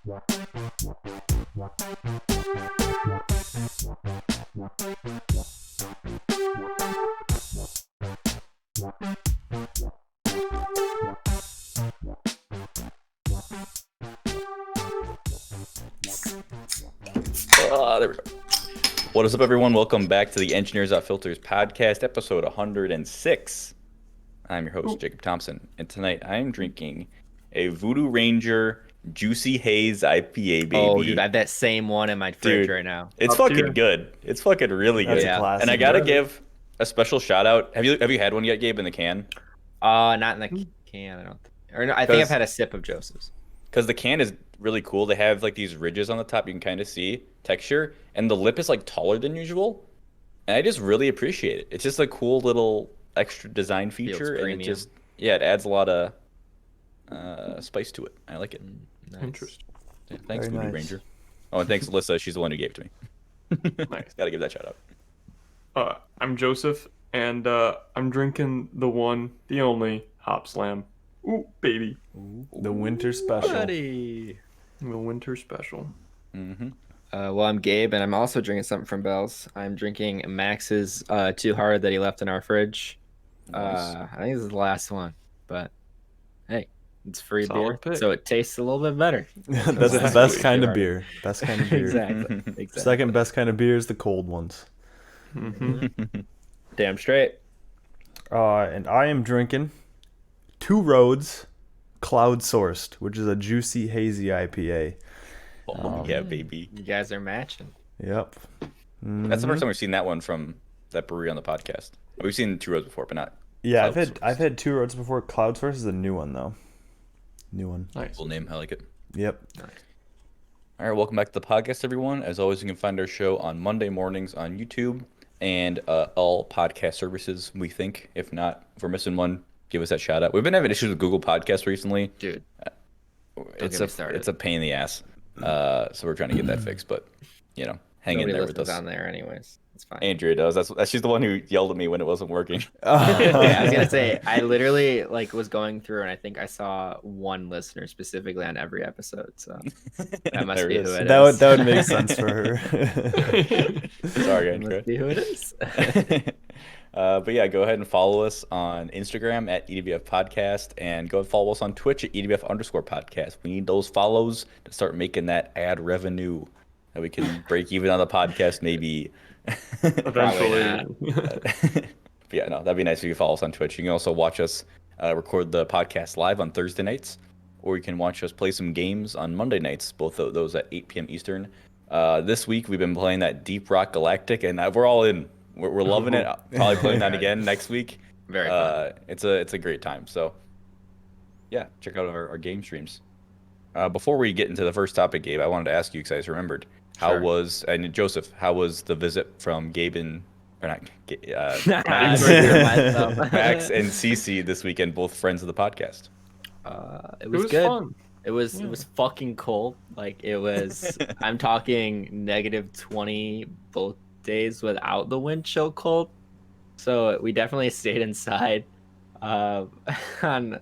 There we go. What is up, everyone? Welcome back to the Engineers Without Filters podcast, episode 106. I'm your host, Jacob Thompson, and tonight I am drinking a Voodoo Ranger Juicy Haze IPA, baby. Oh, dude, I have that same one in my fridge right now. It's fucking good. It's fucking really good. That's a classic. And I gotta give a special shout out. Have you had one yet, Gabe, in the can? Not in the can. I don't. Or no, I think I've had a sip of Joseph's. Because the can is really cool. They have like these ridges on the top you can kind of see texture, and the lip is like taller than usual. And I just really appreciate it. It's just a cool little extra design feature, and it just it adds a lot of spice to it. I like it. Nice. Interesting. Yeah, thanks, Very Voodoo nice. Ranger. Oh, and thanks, Alyssa. She's the one who gave it to me. Nice. Gotta give that shout out. I'm Joseph, and I'm drinking the one, the only Hop Slam. Ooh, baby. The winter special. Buddy. The winter special. Mm-hmm. Well, I'm Gabe, and I'm also drinking something from Bell's. I'm drinking Max's Too Hard that he left in our fridge. Nice. I think this is the last one, but hey, it's free Solid beer, pick. so it tastes a little bit better. That's the Exactly. best kind of beer. Best kind of beer. Exactly. Second best kind of beer is the cold ones. Mm-hmm. Damn straight. And I am drinking Two Roads Cloud Sourced, which is a juicy hazy IPA. Oh, yeah, baby. You guys are matching. Yep. That's the first time we've seen that one from that brewery on the podcast. We've seen Two Roads before, but not. Yeah, Cloud I've Sourced. had Two Roads before. Cloud Sourced is a new one though. New one. Nice. Cool name. I like it. Yep. All right, welcome back to the podcast, everyone. As always, you can find our show on Monday mornings on YouTube and all podcast services, we think. If not, if we're missing one, give us that shout out. We've been having issues with Google Podcasts recently. Dude, It's get me started. a pain in the ass. So we're trying to get that fixed, but hang in nobody there with listens us. on there anyways. It's fine. Andrea does. That's she's the one who yelled at me when it wasn't working. Yeah, I was gonna say I literally was going through and I think I saw one listener specifically on every episode. So that must There be it who is. it That is. would make sense for her. Sorry, That Andrea. must be who it is. But yeah, go ahead and follow us on Instagram at ewfpodcast and go and follow us on Twitch at ewf_podcast. We need those follows to start making that ad revenue that we can break even on the podcast maybe. Eventually. But yeah, no, that'd be nice if you follow us on Twitch. You can also watch us record the podcast live on Thursday nights, or you can watch us play some games on Monday nights, both of those at 8 p.m. Eastern. This week we've been playing that Deep Rock Galactic, and we're all in. We're loving it. Probably playing that again next week. Very fun. It's a great time. So yeah, check out our game streams. Before we get into the first topic, Gabe, I wanted to ask you because I just remembered. And Joseph, how was the visit from Gabe and Max and Cece this weekend, both friends of the podcast? It It was was good. fun. It was fucking cold. It was I'm talking -20 both days without the wind chill cold. So we definitely stayed inside. On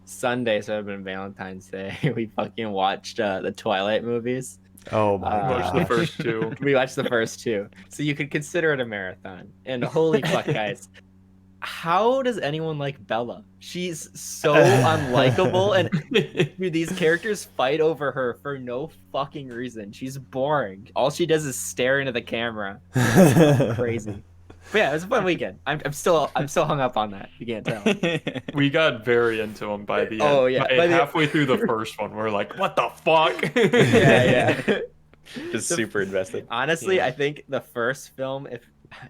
Sunday, so it been Valentine's Day, we fucking watched the Twilight movies. Oh my Watched god. the first two. We watched the first two. So you could consider it a marathon. And holy fuck, guys. How does anyone like Bella? She's so unlikable, and dude, these characters fight over her for no fucking reason. She's boring. All she does is stare into the camera. Crazy. But yeah, it was a fun weekend. I'm still hung up on that. You can't tell. We got very into them by the end. Oh, yeah. By the- Halfway through the first one, we're like, what the fuck? Yeah. Just super invested. Honestly, I think the first film, if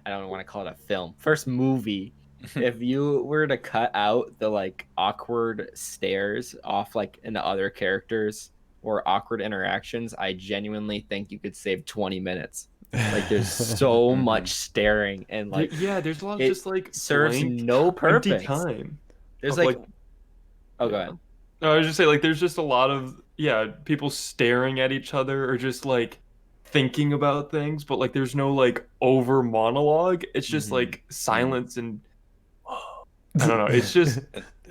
I don't want to call it a film, first movie, if you were to cut out the awkward stares off into other characters or awkward interactions, I genuinely think you could save 20 minutes. There's so much staring and yeah, there's a lot of it just serves blank, no empty purpose. time. There's of, oh, go ahead. No, I was just saying there's just a lot of people staring at each other or just thinking about things, but there's no over monologue. It's just silence and I don't know. It's just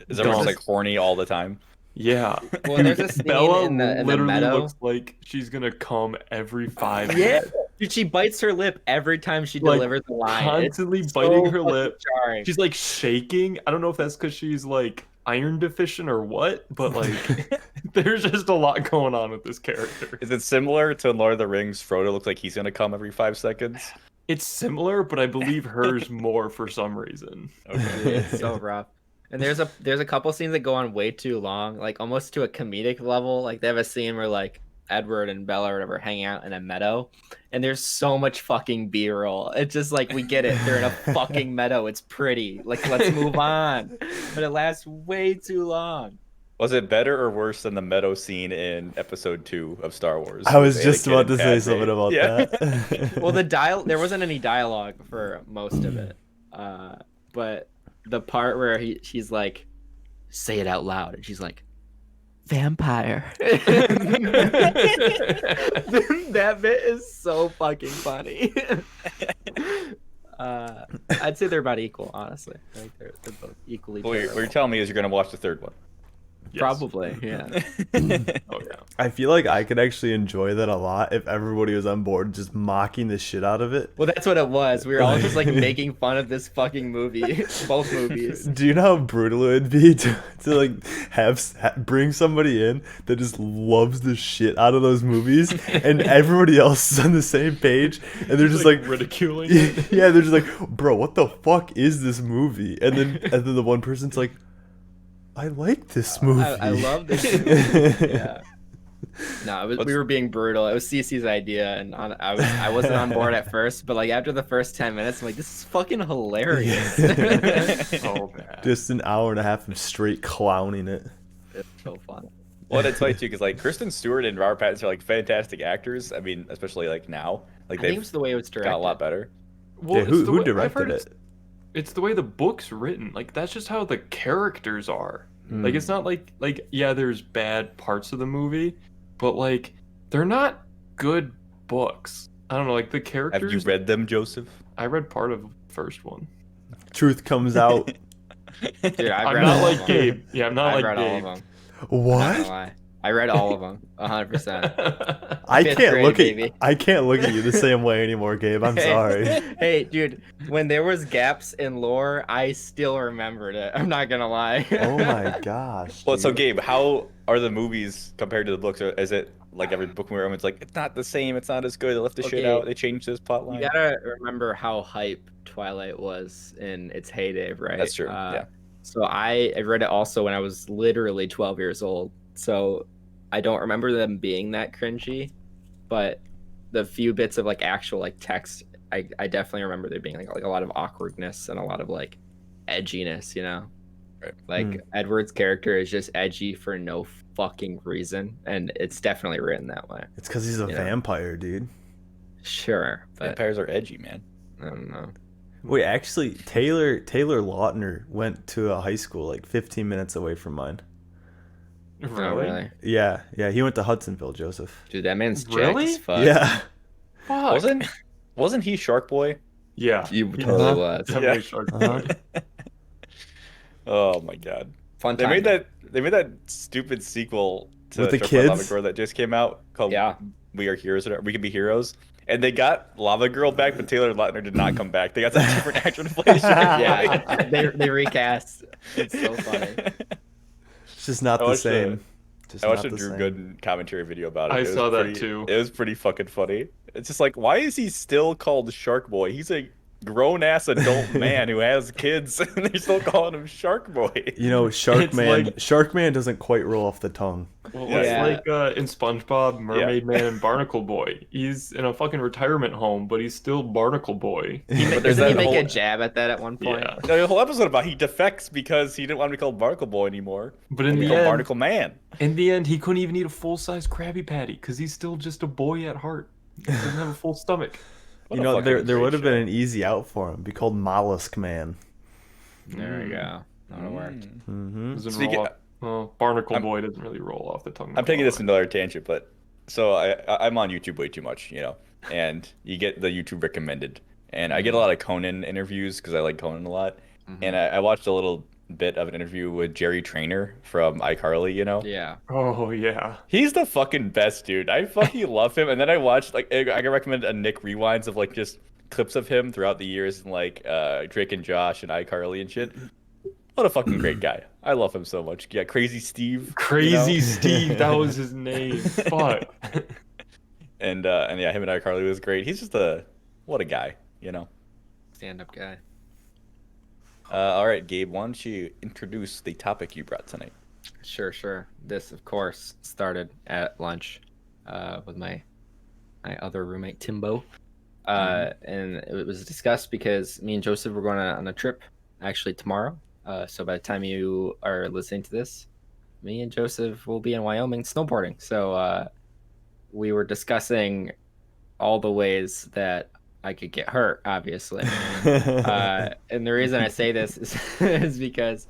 Is everyone dumb. just horny all the time? Yeah. Well, there's a scene Bella in the literally meadow. looks like she's gonna come every 5 Yeah, minutes. dude, she bites her lip every time she Like, delivers the line. constantly It's biting so her fucking lip. jarring. She's like shaking. I don't know if that's because she's like iron deficient or what, but like there's just a lot going on with this character. Is it similar to Lord of the Rings? Frodo looks like he's gonna come every 5 seconds. It's similar, but I believe hers more for some reason. Dude, it's so rough. And there's a couple scenes that go on way too long, like almost to a comedic level. Like they have a scene where like Edward and Bella or whatever hang out in a meadow, and there's so much fucking B-roll. It's just like we get it. They're in a fucking meadow. It's pretty. Like let's move on. But it lasts way too long. Was it better or worse than the meadow scene in Episode 2 of Star Wars? I was with just Anakin about and to say Padme? something about Yeah. that. Well, there wasn't any dialogue for most of it. But the part where she's like, say it out loud, and she's like, vampire. That bit is so fucking funny. I'd say they're about equal, honestly. I think they're both equally What you're terrible. telling me is you're gonna watch the third one. Yes. Probably, yeah. Oh yeah. I feel like I could actually enjoy that a lot if everybody was on board just mocking the shit out of it. Well, that's what it was. We were all just like making fun of this fucking movie, both movies. Do you know how brutal it would be to like bring somebody in that just loves the shit out of those movies, and everybody else is on the same page, and they're just like ridiculing it. yeah, they're just like, bro, what the fuck is this movie? And then the one person's like, I like this movie. I love this movie. Yeah. No, we were being brutal. It was Cece's idea, and I wasn't on board at first, but like after the first 10 minutes, I'm like, this is fucking hilarious. Oh man. Just an hour and a half of straight clowning it. It's so fun. Well, it's funny too, because like Kristen Stewart and Robert Pattinson are like fantastic actors. I mean, especially like now, like I think it they've was the way it was directed. got a lot better. Well, Yeah, it's who the way- I've directed heard it? It's the way the book's written. Like that's just how the characters are. Hmm. Like it's not like yeah, there's bad parts of the movie, but like they're not good books. I don't know, like the characters. Have you read them, Joseph? I read part of the first one. Truth comes out. Dude, I'm not like Gabe. Yeah, I'm not I like read all of Gabe. them. Not What? gonna lie. I read all of them, 100%. I Fifth can't grade, look baby. at I can't look at you the same way anymore, Gabe. I'm sorry. Hey, dude, when there was gaps in lore, I still remembered it. I'm not gonna lie. Oh my gosh. Well, so dude. Gabe, how are the movies compared to the books? Or is it like every book where everyone's like, it's not the same, it's not as good, they left the shit Okay. out, they changed this plot line? You gotta remember how hype Twilight was in its heyday, right? That's true, yeah. So I read it also when I was literally 12 years old. So I don't remember them being that cringy, but the few bits of like actual like text, I definitely remember there being like a lot of awkwardness and a lot of like edginess, you know? Right. Like Edward's character is just edgy for no fucking reason, and it's definitely written that way. It's because he's a Yeah. vampire, dude. Sure, but Vampires are edgy, man. I don't know. Wait, actually, Taylor Lautner went to a high school like 15 minutes away from mine. Oh, Really? really? Yeah, he went to Hudsonville, Joseph. Dude, that man's jacked Really? as fuck. Yeah. Fuck. Wasn't he Shark Boy? Yeah. You Yeah. totally was. Definitely Yeah. Shark Uh-huh. Boy. Oh my god. Fun They time. made that stupid sequel to With the Shark Boy Lava kids? Girl that just came out called Yeah. We Are Heroes or We Can Be Heroes. And they got Lava Girl back, but Taylor Lautner did not come back. They got some different actor to play Shark Boy. Yeah, they recast. It's so funny. It's just not I the watched same. Just I watched not a the Drew same. Gooden commentary video about it. I It was saw that pretty- too. It was pretty fucking funny. It's just like, why is he still called Shark Boy? He's a grown-ass adult man who has kids, and they're still calling him Shark Boy. You know, Sharkman. like- Sharkman doesn't quite roll off the tongue. Well, Yeah. it's like in SpongeBob, Mermaid Man, and Barnacle Boy. He's in a fucking retirement home, but he's still Barnacle Boy. But there's Doesn't he that make whole- a jab at that at one point? Yeah. The whole episode about he defects because he didn't want to be called Barnacle Boy anymore. But in He the called end, Barnacle Man. he couldn't even eat a full-size Krabby Patty because he's still just a boy at heart. He doesn't have a full stomach. What You a know, fucking there great would have been show. an easy out for him. Be called Mollusk Man. There we go. That would've worked. Mm-hmm. Doesn't Speaking- roll off. Well, Barnacle I'm- Boy doesn't really roll off the tongue. I'm that taking well, this another tangent, but so I'm on YouTube way too much, you know, and you get the YouTube recommended, and I get a lot of Conan interviews because I like Conan a lot, and I watched a little bit of an interview with Jerry Trainer from iCarly, you know? Yeah. Oh yeah. He's the fucking best, dude. I fucking love him. And then I watched like I can recommend a Nick Rewinds of like just clips of him throughout the years and like Drake and Josh and iCarly and shit. What a fucking great guy. I love him so much. Yeah, Crazy Steve. Crazy Steve, that was his name. Fuck. And yeah, him and iCarly was great. He's just what a guy, you know. Stand-up guy. All right, Gabe, why don't you introduce the topic you brought tonight? Sure. This, of course, started at lunch with my other roommate, Timbo. And it was discussed because me and Joseph were going on a trip actually tomorrow. So by the time you are listening to this, me and Joseph will be in Wyoming snowboarding. So we were discussing all the ways that I could get hurt, obviously. And the reason I say this is because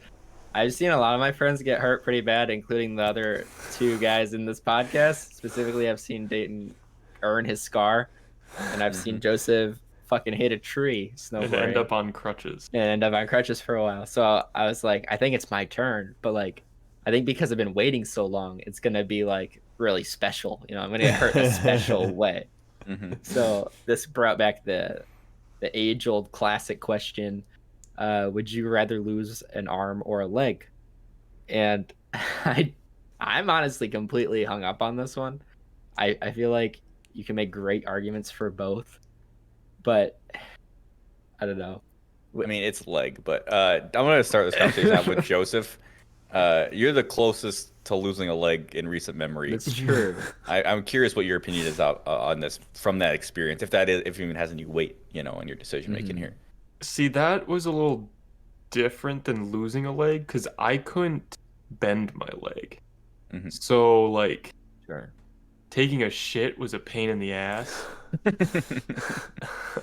I've seen a lot of my friends get hurt pretty bad, including the other two guys in this podcast. Specifically, I've seen Dayton earn his scar, and I've seen Joseph fucking hit a tree snowboarding. And end up on crutches. And end up on crutches for a while. So I was like, I think it's my turn, but like, I think because I've been waiting so long, it's gonna be like really special. You know, I'm gonna get hurt a special way. So this brought back the age-old classic question: would you rather lose an arm or a leg? And I'm honestly completely hung up on this one. I feel like you can make great arguments for both, but I don't know. I mean, it's leg, but I'm going to start this conversation out with Joseph. You're the closest to losing a leg in recent memory. That's true. I'm curious what your opinion is out on this from that experience, if it even has any weight, you know, in your decision making here. See, that was a little different than losing a leg because I couldn't bend my leg. So like, Sure. taking a shit was a pain in the ass.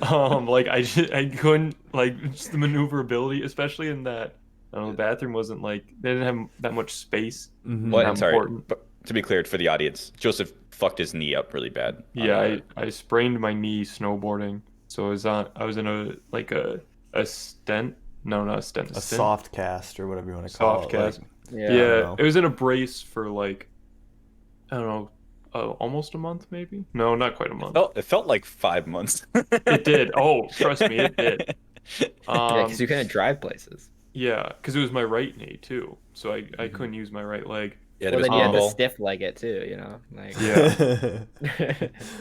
Like I couldn't, like, just the maneuverability, especially in that. I don't know, the bathroom wasn't like, they didn't have that much space. What? I'm sorry, important. but to be clear for the audience, Joseph fucked his knee up really bad. Yeah, I sprained my knee snowboarding. So I was in a stent. No, not a stent. A soft cast or whatever you want to call Soft it. cast. Like, Yeah, it was in a brace for like, I don't know, almost a month maybe. No, not quite a month. It felt like 5 months. It did. Oh, trust me, it did. Yeah, because you couldn't drive places. Yeah, because it was my right knee too, so I couldn't use my right leg. Yeah, Well, then you had to humble. stiff leg it too, you know? Like, Yeah,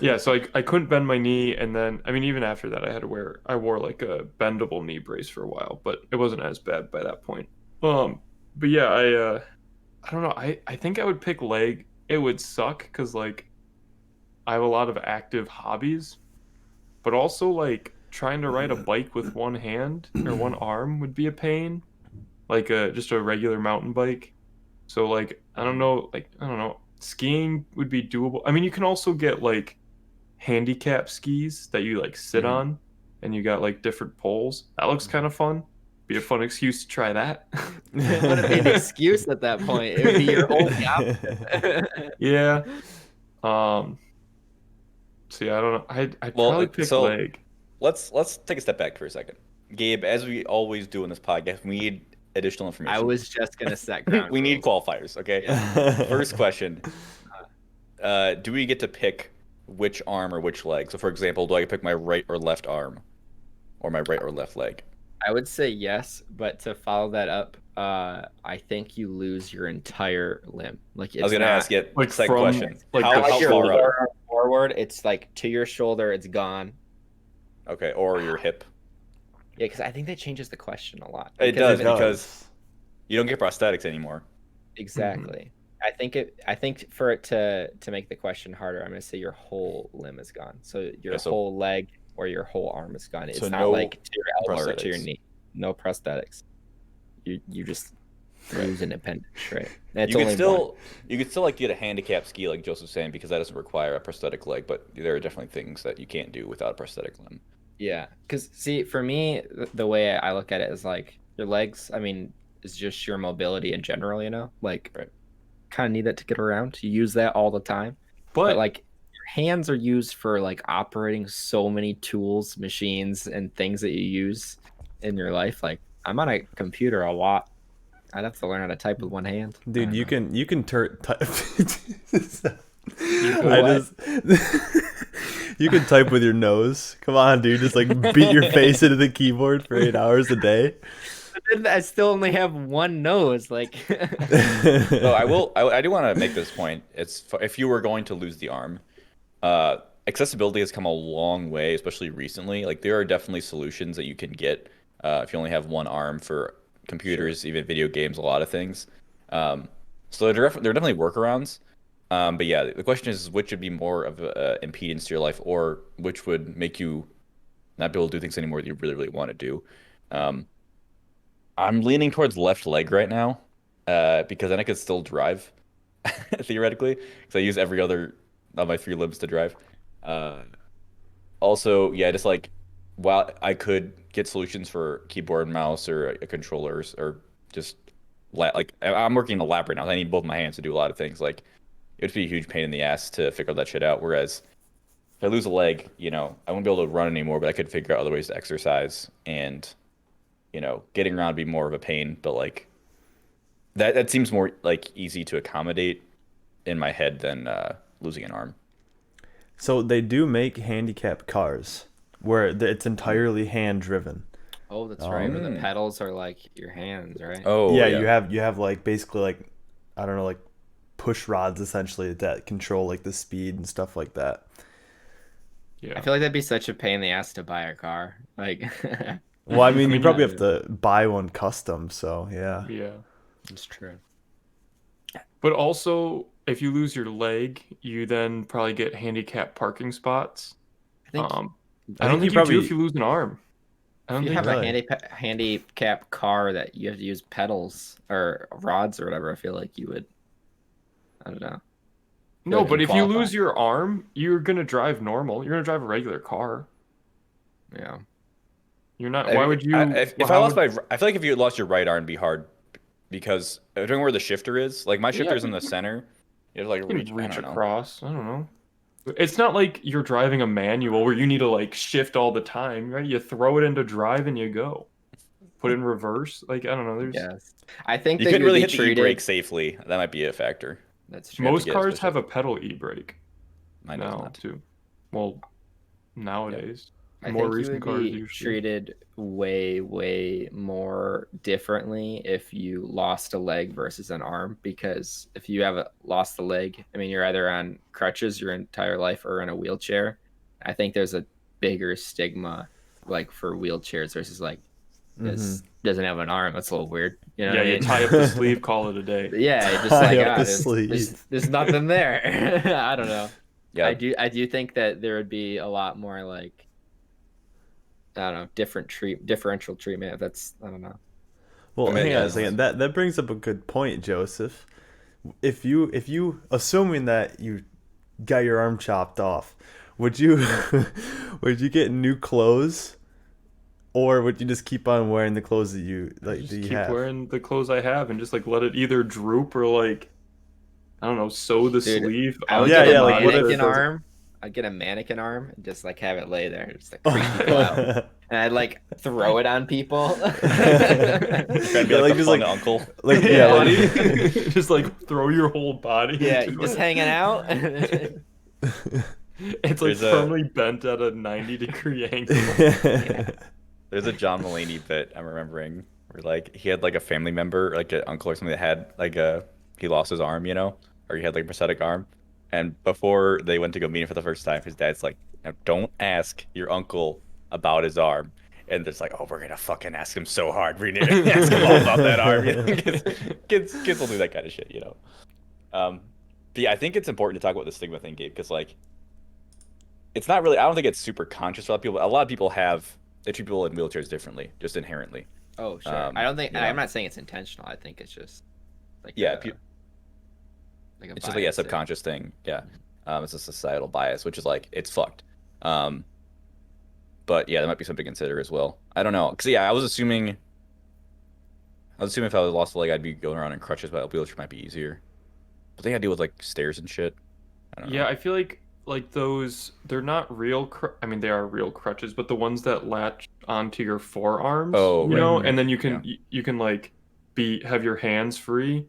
yeah. So I couldn't bend my knee, and then I mean even after that I wore like a bendable knee brace for a while, but it wasn't as bad by that point. But yeah, I don't know. I think I would pick leg. It would suck because like I have a lot of active hobbies, but also like trying to ride a bike with one hand or one arm would be a pain, like just a regular mountain bike. So like I don't know, skiing would be doable. I mean, you can also get like handicap skis that you like sit on, and you got like different poles. That looks kind of fun. Be a fun excuse to try that. it wouldn't be an excuse at that point. It would be your only option. Yeah. See, I don't know. I'd probably pick leg. Let's take a step back for a second. Gabe, as we always do in this podcast, we need additional information. I was just gonna set ground we need rules. qualifiers, okay? First question. Do we get to pick which arm or which leg? So for example, do I pick my right or left arm? Or my right or left leg? I would say yes, but to follow that up, I think you lose your entire limb. Like I was gonna ask you like second from- question. like how the your far up? lower arm forward, it's like to your shoulder, it's gone. Okay, or your hip. Yeah, because I think that changes the question a lot. It Because does if it- because you don't get prosthetics anymore. Exactly. I think for it to make the question harder, I'm gonna say your whole limb is gone. So your so- whole leg or your whole arm is gone. It's So not no like to your elbow or to your prosthetics. knee. No prosthetics. You just lose an appendage, right? That's You could only still like get a handicap ski like Joseph's saying because that doesn't require a prosthetic leg, but there are definitely things that you can't do without a prosthetic limb. Yeah, because see, for me, the way I look at it is like your legs. I mean, is just your mobility in general. You know, like Right. kind of need that to get around. You use that all the time, but like your hands are used for like operating so many tools, machines, and things that you use in your life. Like I'm on a computer a lot, I'd have to learn how to type with one hand. Dude, you can type. What? You can type with your nose. Come on, dude, just like beat your face into the keyboard for 8 hours a day. I still only have one nose. Like, Oh, I do want to make this point. If you were going to lose the arm, accessibility has come a long way, especially recently. Like there are definitely solutions that you can get if you only have one arm for computers, even video games, a lot of things. So there are definitely workarounds. But yeah, the question is which would be more of an impedance to your life, or which would make you not be able to do things anymore that you really, really want to do. I'm leaning towards left leg right now, because then I could still drive, theoretically, because I use every other of my 3 limbs to drive. Also, yeah, just like while I could get solutions for keyboard and mouse or controllers or just like I'm working in a lab right now. I need both my hands to do a lot of things. Like it would be a huge pain in the ass to figure that shit out. Whereas if I lose a leg, I won't be able to run anymore, but I could figure out other ways to exercise and getting around would be more of a pain, but like that seems more like easy to accommodate in my head than losing an arm. So they do make handicap cars where it's entirely hand driven. oh, that's right. Where the pedals are like your hands, right? Oh, Yeah, you have like basically like I don't know, like push rods essentially that control like the speed and stuff like that. Yeah. I feel like that'd be such a pain in the ass to buy a car. Like, Well, I mean, you probably yeah. have to buy one custom, so yeah. Yeah. it's true. But also, if you lose your leg, you then probably get handicap parking spots. I think I I don't think think you you probably- do if you lose an arm. I don't if you think have a Really? handicap car that you have to use pedals or rods or whatever, I feel like you would. I don't know. No, you but if you qualify. lose your arm, you're gonna drive normal. You're gonna drive a regular car. Yeah. You're not. Why would you? If I lost I feel like if you lost your right arm, it'd be hard because depending where the shifter is, like my shifter is in the center. You have to like You can reach reach I don't know. across. I don't know. It's not like you're driving a manual where you need to like shift all the time, right? You throw it into drive and you go. Put it in reverse. Like I don't know. There's Yes. I think You that couldn't you would really be hit the treated. e-brake safely. That might be a factor. That's true. most get cars especially- have a pedal e-brake Mine does now not. too. Well, nowadays. I More think you recent would cars be usually. treated way, way more differently if you lost a leg versus an arm. Because if you have lost a leg, I mean, you're either on crutches your entire life or in a wheelchair. I think there's a bigger stigma, like for wheelchairs versus like this doesn't have an arm. That's a little weird. You know Yeah, what I you mean? tie up the sleeve, call it a day. Yeah, just Tie like up the there's, sleeve. there's nothing there. I don't know. Yeah, I do think that there would be a lot more like I don't know, differential treatment. If that's I don't know. Well, I mean, hang on yeah, a second. That brings up a good point, Joseph. If you assuming that you got your arm chopped off, would you would you get new clothes, or would you just keep on wearing the clothes that you like Just that you keep have? wearing the clothes I have and just like let it either droop or like I don't know, sew the Dude, sleeve. I would Yeah, get yeah, a like, what if- mannequin arm. I'd get a mannequin arm and just like have it lay there, just like creep people out. And I'd like throw it on people. trying to be Yeah, like like, the just, fun like- uncle. Like Yeah, yeah, Body, like, just like throw your whole body. Yeah, into just it. hanging out. It's like There's a- firmly bent at a 90-degree angle. There's a John Mulaney bit I'm remembering where like he had like a family member, like an uncle or something that had like he lost his arm, or he had like a prosthetic arm. And before they went to go meet him for the first time, his dad's like, "Now don't ask your uncle about his arm." And it's like, "Oh, we're gonna fucking ask him so hard. We're gonna ask him all about that arm." Kids will do that kind of shit, But yeah, I think it's important to talk about the stigma thing, Gabe, because like, it's not really. I don't think it's super conscious for a lot of people. A lot of people they treat people in wheelchairs differently, just inherently. Oh sure. I don't think I'm not saying it's intentional. I think it's just like Yeah, like a it's just like a bias thing. subconscious thing. Yeah, it's a societal bias, which is like it's fucked. But yeah, that might be something to consider as well. I don't know, cause yeah, I was assuming if I was lost a leg, I'd be going around in crutches, but a wheelchair might be easier. But they gotta deal with like stairs and shit. I don't know. Yeah, I feel like those they're not real. I mean, they are real crutches, but the ones that latch onto your forearms. Oh, you right, know, right, and then you yeah. can like have your hands free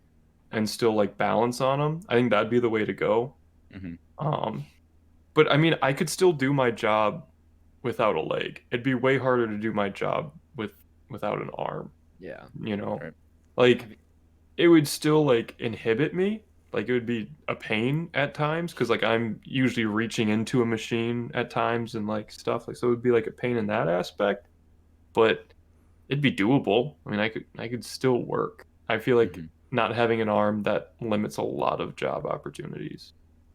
and still like balance on them. I think that'd be the way to go. Mhm. But I mean, I could still do my job without a leg. It'd be way harder to do my job without an arm, Yeah. you know? Right. Like it would still like inhibit me. Like it would be a pain at times because like I'm usually reaching into a machine at times and like stuff. Like so it would be like a pain in that aspect, but it'd be doable. I mean, I could still work. I feel like Mhm. not having an arm that limits a lot of job opportunities.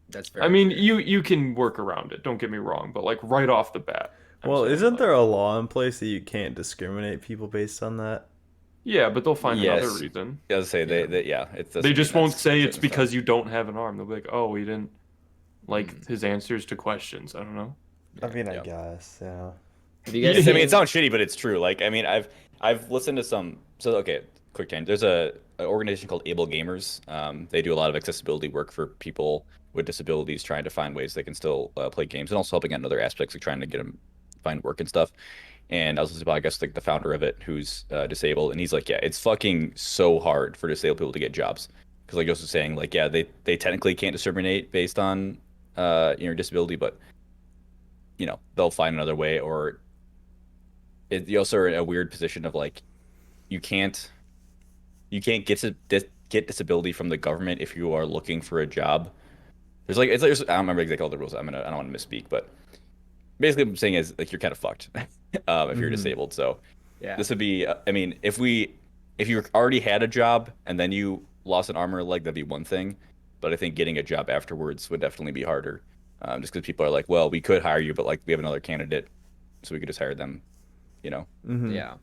That's I very mean, true. you can work around it. Don't get me wrong, but like right off the bat. I'm Well, saying, isn't like, there a law in place that you can't discriminate people based on that? yeah, but they'll find another Yes. reason. I was say Yeah. yeah, it doesn't They mean just won't that's say set it's in stone. because you don't have an arm. They'll be like, oh, he didn't like Mm. his answers to questions. I don't know. I mean, I Yeah. guess, yeah. Have you Yeah, guys I mean, seen? it sounds shitty, but it's true. Like, I mean, I've listened to some. So, okay, quick change. There's an organization called Able Gamers. They do a lot of accessibility work for people with disabilities, trying to find ways they can still play games, and also helping out in other aspects, like trying to get them find work and stuff. And I was listening about, I guess, like the founder of it, who's disabled, and he's like, yeah, it's fucking so hard for disabled people to get jobs, because like Joseph was saying, like, yeah, they technically can't discriminate based on your disability, but they'll find another way, or you also are in a weird position of like you can't get get disability from the government if you are looking for a job. I don't remember exactly all the rules. I don't want to misspeak, but basically what I'm saying is like you're kind of fucked if you're Mhm. disabled. So Yeah. this would be I mean if you already had a job and then you lost an arm or a leg, that'd be one thing, but I think getting a job afterwards would definitely be harder. Just because people are like, well, we could hire you, but like we have another candidate, so we could just hire them. You know. Mhm. Yeah.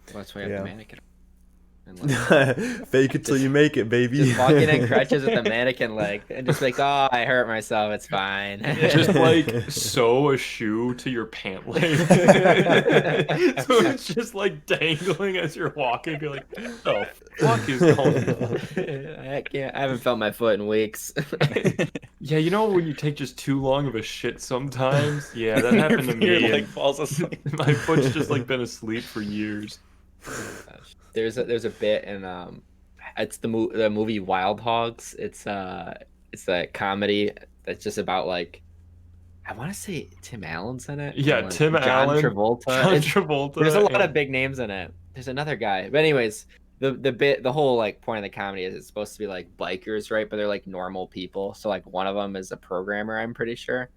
Well, that's why you have Yeah. the mannequin. And like, Fake it till you make it, baby. just walking in crutches with a mannequin leg and just like, oh, I hurt myself. It's fine. Just like sew a shoe to your pant leg. So it's just like dangling as you're walking. You're like, what the fuck is going on? I haven't felt my foot in weeks. Yeah, you know when you take just too long of a shit sometimes? Yeah, that happened to Your me. leg and falls asleep. My foot's just like been asleep for years. There's a bit in it's the movie Wild Hogs. It's a comedy that's just about like I want to say Tim Allen's in it. Yeah, and, like, Tim John Allen, Travolta. John It's- Travolta. There's a lot and- of big names in it. There's another guy, but anyways, the whole like point of the comedy is it's supposed to be like bikers, right? But they're like normal people. So like one of them is a programmer, I'm pretty sure,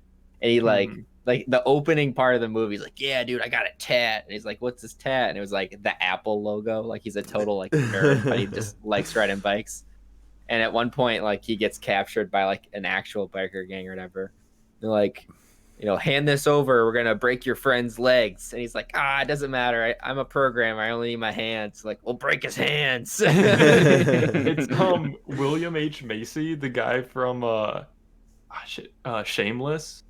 and he like Mhm. like the opening part of the movie, he's like, yeah, dude, I got a tat, and he's like, what's this tat? And it was like the Apple logo. Like he's a total like nerd, but he just likes riding bikes. And at one point, like he gets captured by like an actual biker gang or whatever. They're like, hand this over. We're gonna break your friend's legs. And he's like, it doesn't matter. I'm a programmer. I only need my hands. Like, we'll break his hands. It's William H. Macy, the guy from Shameless,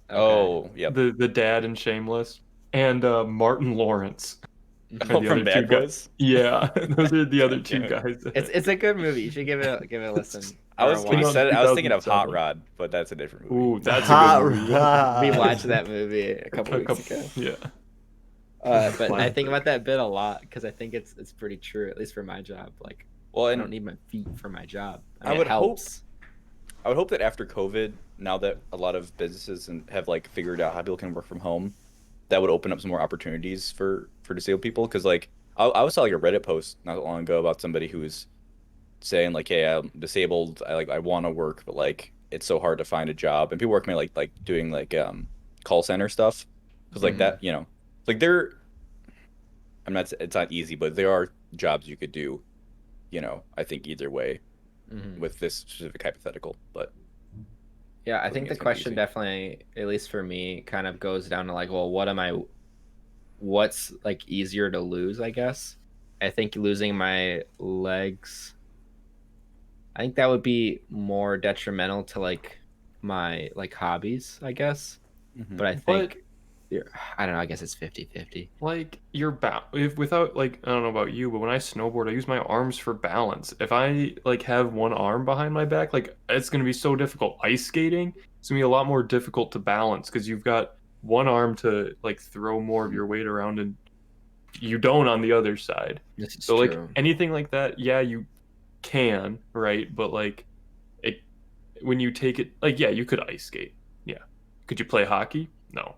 Oh, yep. the dad in Shameless, and Martin Lawrence. Oh, the from other Bad two guys. Boys. Yeah, those are the other two Damn guys. It's a good movie. You should give it a listen. I was when you watch. said it, I was thinking of Hot 2007. Rod, but that's a different movie. Ooh, that's Hot a good movie. Rod. We watched that movie a couple weeks ago. Yeah. But I think about that bit a lot because I think it's pretty true, at least for my job. Like, Well, I and don't need my feet for my job. I mean, would it helps. I would hope that after COVID, now that a lot of businesses have like figured out how people can work from home, that would open up some more opportunities for disabled people. Because like I saw like a Reddit post not long ago about somebody who was saying like, "Hey, I'm disabled. I want to work, but like it's so hard to find a job." And people work me like doing like call center stuff because like that like they're it's not easy, but there are jobs you could do. I think either way with this specific hypothetical, but. Yeah, I think think the it's gonna be question easy. definitely, at least for me, kind of goes down to like, well, what's like easier to lose, I guess. I think losing my legs, I think that would be more detrimental to like my like hobbies, I guess. Mhm. But I think I don't know, I guess it's 50-50. Like you're without like I don't know about you, but when I snowboard, I use my arms for balance. If I like have one arm behind my back, like it's gonna be so difficult. Ice skating, it's gonna be a lot more difficult to balance because you've got one arm to like throw more of your weight around and you don't on the other side. This is So like true. anything like that, yeah, you can, right? But like it when you take it, like, yeah, you could ice skate. Yeah. Could you play hockey? No.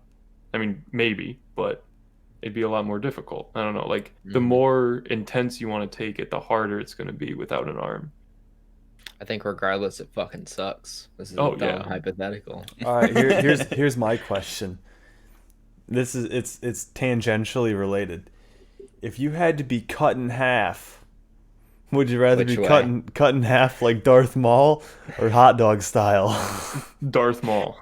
I mean, maybe, but it'd be a lot more difficult. I don't know. Like the more intense you want to take it, the harder it's going to be without an arm. I think regardless, it fucking sucks. This is Oh, a dumb yeah. hypothetical. All right, here's my question. This is it's tangentially related. If you had to be cut in half, would you rather Which be way? cut in half like Darth Maul or hot dog style? Darth Maul.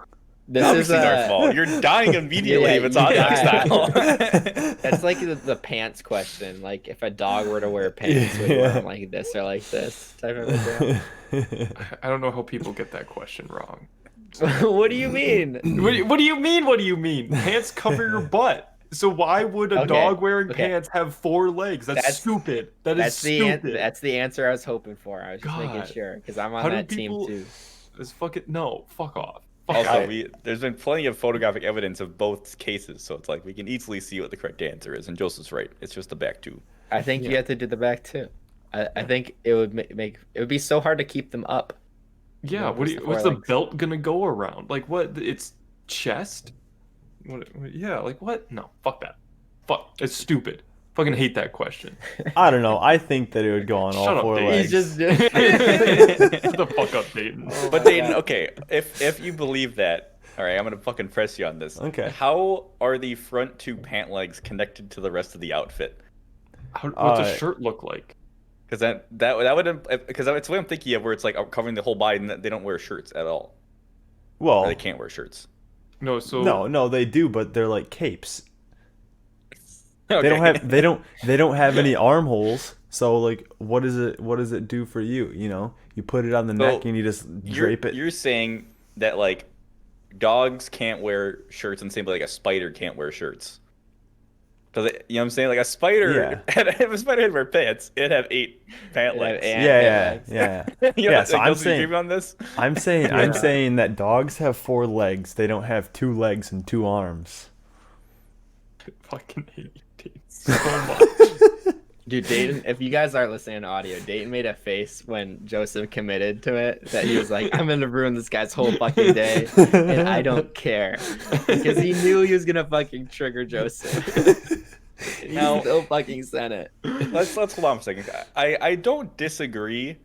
This Obviously, is Darth Maul. You're dying immediately Yeah, if it's you hot dog die. style. That's like the pants question. Like if a dog were to wear pants, would you wear them like this or like this type of a I don't know how people get that question wrong. deal? What do you mean? What do you mean? What do you mean? Pants cover your butt. So why would a Okay, dog wearing okay. pants have 4 legs? That's stupid. That's stupid. That's the answer I was hoping for. I was just making God. sure because I'm on How do that people- team too. It's fucking no. Fuck off. Fuck Also, off. there's been plenty of photographic evidence of both cases, so it's like we can easily see what the correct answer is. And Joseph's right; it's just the back two. I think you Yeah. have to do the back too. I think it would make it would be so hard to keep them up. Yeah. What was the What's four the legs? belt gonna go around? Like what? It's chest. Yeah. Like what? No. Fuck that. Fuck. It's stupid. Fucking hate that question. I don't know. I think that it would go on Shut all up, 4 Dave. legs. He's just Shut the fuck up, Dayton. But Dayton, okay, if you believe that, all right, I'm gonna fucking press you on this. Okay. How are the front 2 pant legs connected to the rest of the outfit? What's a shirt look like? Because that would because it's the way I'm thinking of, where it's like covering the whole body and they don't wear shirts at all, or Well, they can't wear shirts. No. So no, they do, but they're like capes. Okay. They don't have any armholes. So like, what does it do for you? You know, you put it on the neck and you just drape it. You're saying that like dogs can't wear shirts and same like a spider can't wear shirts. Cause you know what I'm saying? Like a spider, if a spider had to wear pants, it'd have 8 pant legs. Yeah. You know, Yeah, so like, I'm Joseph, you saying- agree with me on this. I'm saying that dogs have 4 legs. They don't have 2 legs and 2 arms. fucking hate you, Dayton, so much. Dude, Dayton, if you guys are listening to audio, Dayton made a face when Joseph committed to it that he was like, I'm gonna ruin this guy's whole fucking day, and I don't care. Because he knew he was gonna fucking trigger Joseph. He Now- still fucking sent it. Let's hold on for a second. I don't disagree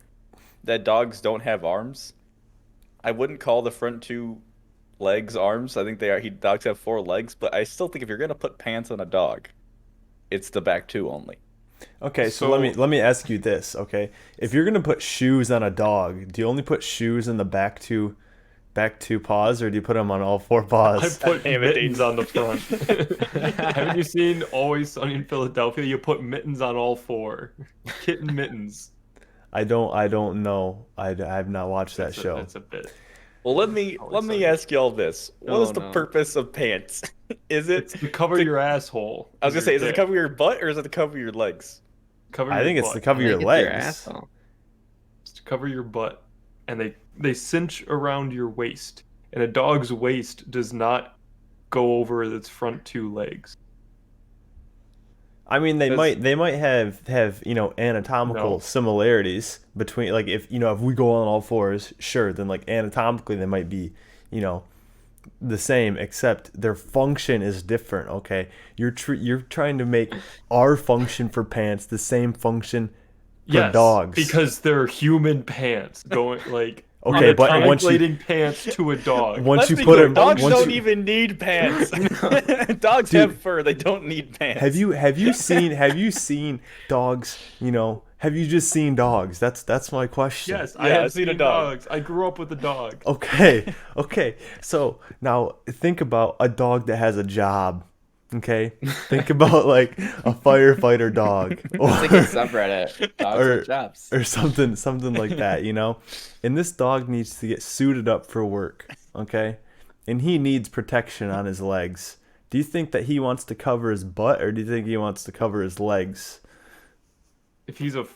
that dogs don't have arms. I wouldn't call the front 2 legs arms. I think they are. Dogs have 4 legs, but I still think if you're gonna put pants on a dog, it's the back 2 only. Okay, so, So- let me ask you this, okay? If you're gonna put shoes on a dog, do you only put shoes in the back two paws, or do you put them on all 4 I paws? put Damn it, mittens on the front. Haven't you seen Always Sunny in Philadelphia? You put mittens on all 4. Kitten mittens. I don't know. I have not watched that show. That's a bit. Well, let me sorry. ask you all this: What Oh, is the no. purpose of pants? Is it? It's to cover your asshole. I was gonna say, is it to Dick. cover your butt or is it to cover your legs? Cover I your think it's butt. to cover I your think it's legs. asshole. It's to cover your butt, and they cinch around your waist. And a dog's waist does not go over its front 2 legs. I mean, they might have anatomical No. similarities between, like, if we go on all 4s, sure, then like anatomically they might be the same, except their function is different. Okay, you're trying to make our function for pants the same function for Yes, dogs. because they're human pants going like. Okay, we're but once you- translating pants to a dog. once Let's you be put clear, them, dogs once don't you, even need pants. Dogs Dude. have fur; they don't need pants. have you seen dogs? Have you just seen dogs? That's my question. Yes, I Yeah, have I've seen a seen dog. dogs. I grew up with a dog. Okay. So now think about a dog that has a job. Okay. Think about like a firefighter dog It's like a subreddit. Dogs Or- with jobs. or something like that, And this dog needs to get suited up for work. Okay. And he needs protection on his legs. Do you think that he wants to cover his butt, or do you think he wants to cover his legs? If he's a do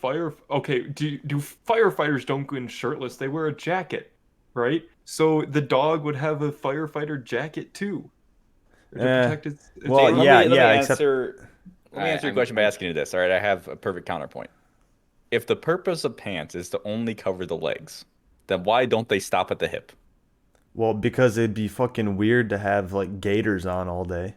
firefighters don't go in shirtless? They wear a jacket, right? So the dog would have a firefighter jacket too. To protect its well, arm. yeah, Let me except- Let me answer your question by asking you this. All right, I have a perfect counterpoint. If the purpose of pants is to only cover the legs, then why don't they stop at the hip? Well, because it'd be fucking weird to have like gaiters on all day.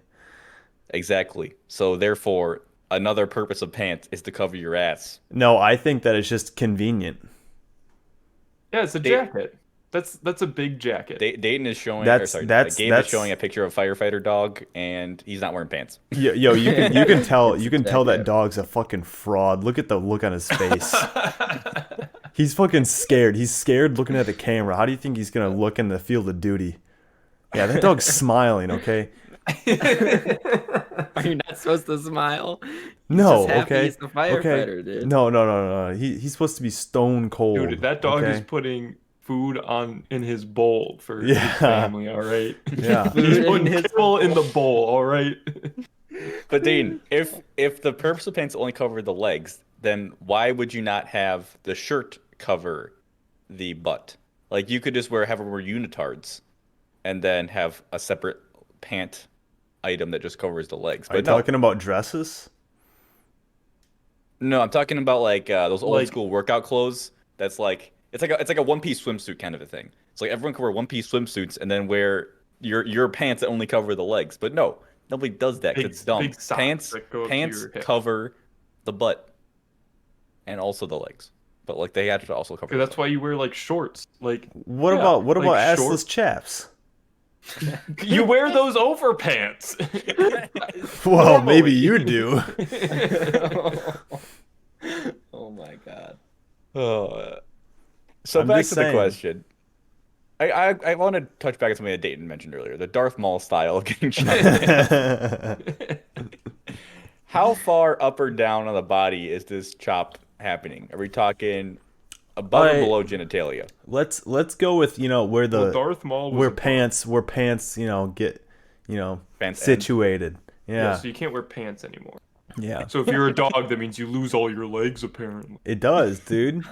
Exactly. So therefore, another purpose of pants is to cover your ass. No, I think that it's just convenient. Yeah, it's a jacket. That's a big jacket. Dayton is showing. Gabe is showing a picture of a firefighter dog, and he's not wearing pants. Yo, you can tell that dog's a fucking fraud. Look at the look on his face. He's fucking scared. He's scared looking at the camera. How do you think he's gonna look in the field of duty? Yeah, that dog's smiling. Okay. Are you not supposed to smile? No. He's just happy Okay. he's the firefighter, dude. No. He's supposed to be stone cold. Dude, that dog is putting food in his bowl for his family, all right? Yeah. He's putting kibble in the bowl, all right? But Dean, if the purpose of pants only cover the legs, then why would you not have the shirt cover the butt? Like you could just wear unitards, and then have a separate pant item that just covers the legs. Are you talking about dresses? No, I'm talking about like those old school workout clothes. That's like it's like a one-piece swimsuit kind of a thing. It's like everyone can wear one-piece swimsuits and then wear your pants that only cover the legs. But no, nobody does that. 'Cause it's dumb. Pants cover the butt and also the legs. But like they have to also cover. That's why you wear like shorts. Like what about assless chaps? You wear those over pants. Well, maybe you do. Oh my god. So back to the question. I want to touch back on something that Dayton mentioned earlier, the Darth Maul style of getting chopped. How far up or down on the body is this chop happening? Are we talking above or below genitalia? Let's go with where the Darth Maul was where pants get Pants situated. Yeah. So you can't wear pants anymore. Yeah. So if you're a dog, that means you lose all your legs, apparently. It does, dude.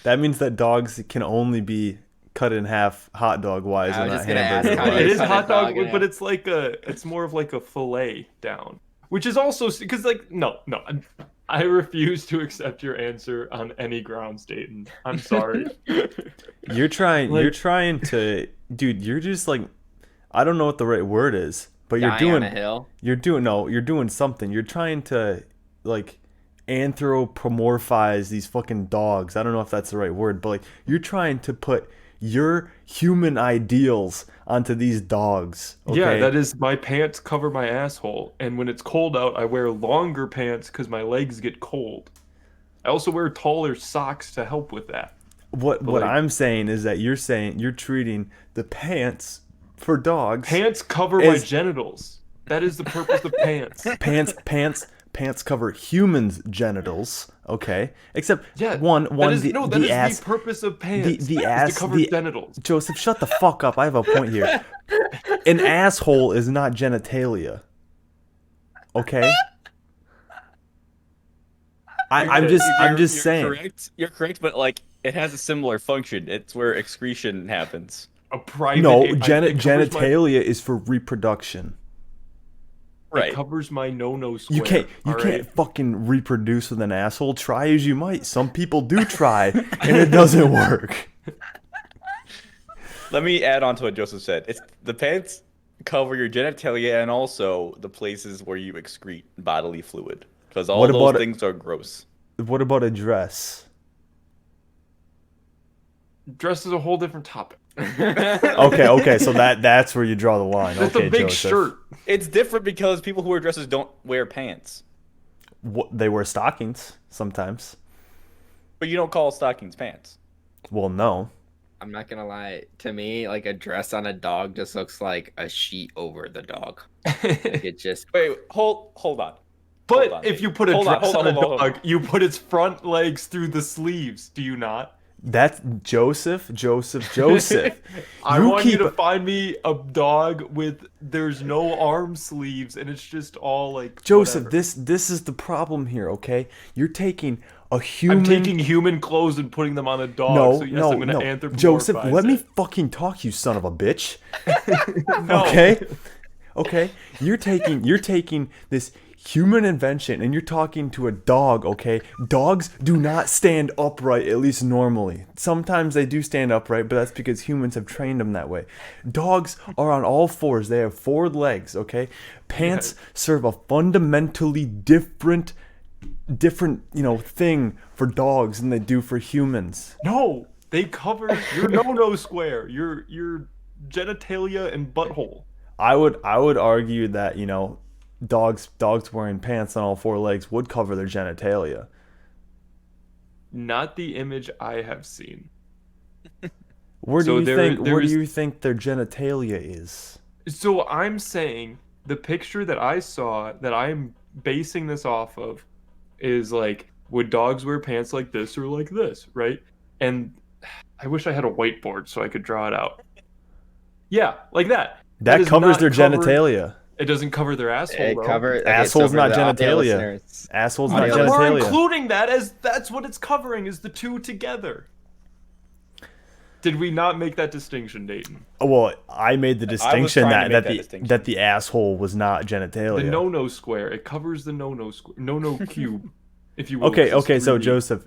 That means that dogs can only be cut in half hot dog wise and not hamburger wise. It is hot dog, but it's more of like a fillet down, which is also because no, I refuse to accept your answer on any grounds, Dayton. I'm sorry. You're trying to, dude. You're just like, I don't know what the right word is, but you're doing something. You're trying to like anthropomorphize these fucking dogs. I don't know if that's the right word, but like you're trying to put your human ideals onto these dogs. Okay? Yeah, that is, my pants cover my asshole, and when it's cold out, I wear longer pants because my legs get cold. I also wear taller socks to help with that. What I'm saying is that you're treating the pants for dogs. Pants cover my genitals. That is the purpose of pants. Pants cover humans' genitals, okay? Except that is the purpose of pants. The ass is to cover genitals. Joseph, shut the fuck up. I have a point here. An asshole is not genitalia. Okay? I'm just saying. Correct. You're correct, but like it has a similar function. It's where excretion happens. Genitalia is for reproduction. Right. It covers my no square. You can't fucking reproduce with an asshole. Try as you might. Some people do try, and it doesn't work. Let me add on to what Joseph said. It's the pants cover your genitalia and also the places where you excrete bodily fluid, because all those things are gross. What about a dress? Dress is a whole different topic. Okay, so that's where you draw the line. That's okay, a big Joseph. shirt. It's different because people who wear dresses don't wear pants. They wear stockings sometimes. But you don't call stockings pants. Well, no. I'm not gonna lie. To me, like a dress on a dog just looks like a sheet over the dog. It just wait. Hold on. But if you put a dress on a dog, you put its front legs through the sleeves. Do you not? That's Joseph. I want you to find me a dog with there's no arm sleeves and it's just all like Joseph. whatever. This is the problem here. Okay, you're taking a human. I'm taking human clothes and putting them on a dog. So yes, I'm gonna anthropomorphize Joseph, let me it. fucking talk, you son of a bitch. No. Okay. You're taking this human invention, and you're talking to a dog, okay? Dogs do not stand upright, at least normally. Sometimes they do stand upright, but that's because humans have trained them that way. Dogs are on all fours. They have 4 legs, okay? Pants serve a fundamentally different thing for dogs than they do for humans. No, they cover your no square, your genitalia and butthole. I would argue that, dogs wearing pants on all 4 legs would cover their genitalia. Not the image I have seen. Where do you think their genitalia is? So I'm saying the picture that I saw that I'm basing this off of is like, would dogs wear pants like this or like this, right? And I wish I had a whiteboard so I could draw it out. Yeah, like that. That covers their genitalia. It doesn't cover their asshole, though. Asshole's not genitalia. Asshole's not genitalia. We're including that as that's what it's covering, is the 2 together. Did we not make that distinction, Dayton? Well, I made the distinction that the asshole was not genitalia. The no square. It covers the no square. No cube, if you will. Okay. So Joseph.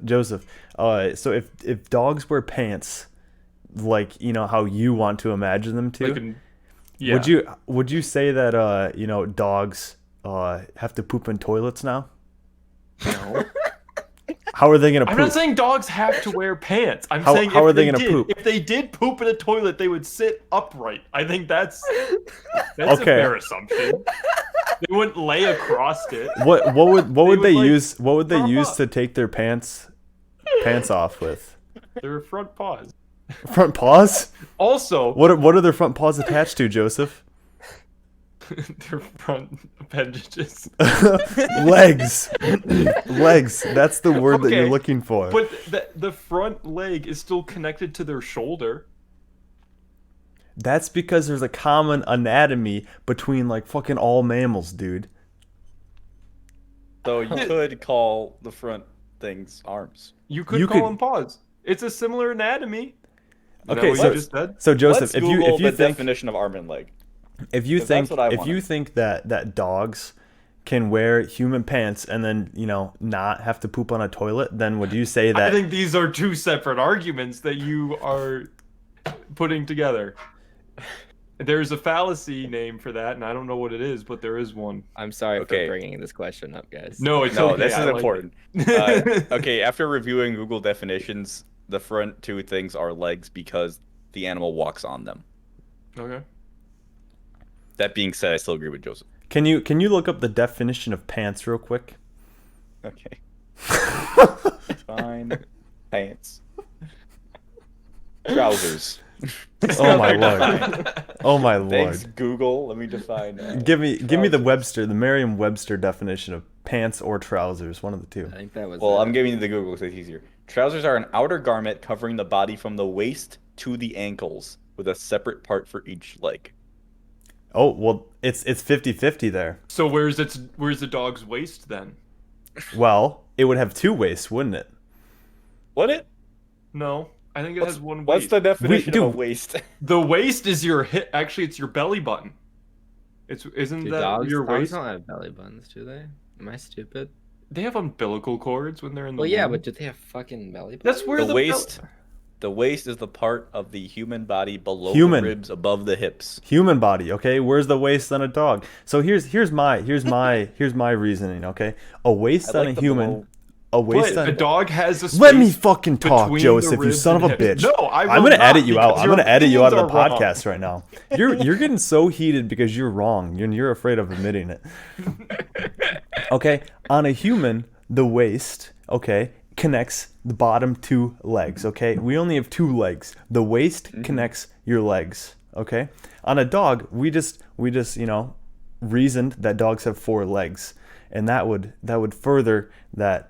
So if dogs wear pants, like how you want to imagine them to, would you say that dogs have to poop in toilets now? No. How are they gonna poop? I'm not saying dogs have to wear pants. I'm saying how are they gonna poop? If they did poop in a toilet, they would sit upright. I think that's a fair assumption. They wouldn't lay across it. What would they use? What would they use to take their pants off with? Their front paws. Front paws? Also, what are their front paws attached to, Joseph? Their front appendages. Legs. That's the word that you're looking for. But the front leg is still connected to their shoulder. That's because there's a common anatomy between like fucking all mammals, dude. So you could call the front things arms. You could call them paws. It's a similar anatomy. Okay, so Joseph, if you think the definition of arm and leg. If you think that dogs can wear human pants and then not have to poop on a toilet, then would you say that? I think these are 2 separate arguments that you are putting together. There's a fallacy name for that, and I don't know what it is, but there is one. I'm sorry for bringing this question up, guys. No, this is important. Okay, after reviewing Google definitions, the front 2 things are legs because the animal walks on them. Okay. That being said, I still agree with Joseph. Can you look up the definition of pants real quick? Okay. Fine. Pants. Trousers. Oh my lord. Oh my lord. Thanks, Google. Let me define. Give me the Merriam-Webster definition of pants or trousers. One of the 2. I think that was. Well, I'm giving you the Google because it's easier. Trousers are an outer garment covering the body from the waist to the ankles, with a separate part for each leg. Oh, well, it's 50-50 there. So where's the dog's waist then? Well, it would have 2 waists, wouldn't it? Would it? No, I think it has one waist. What's the definition of a waist? The waist is your hip. Actually, it's your belly button. Isn't that your waist? Dogs don't have belly buttons, do they? Am I stupid? They have umbilical cords when they're in the Well, yeah, womb. but do they have fucking belly buttons? That's where the waist. The waist is the part of the human body below the ribs, above the hips. Human body, okay? Where's the waist on a dog? So here's my reasoning, okay? A waist on a human. A dog has a space. Let me fucking talk, Joseph, you son of a bitch. No, I'm gonna edit you out. I'm gonna edit you out of the podcast right now. You're getting so heated because you're wrong and you're afraid of admitting it. Okay, on a human, the waist, okay, connects the bottom 2 legs, okay? We only have 2 legs. The waist connects your legs, okay? On a dog, we just reasoned that dogs have 4 legs. And that would further that,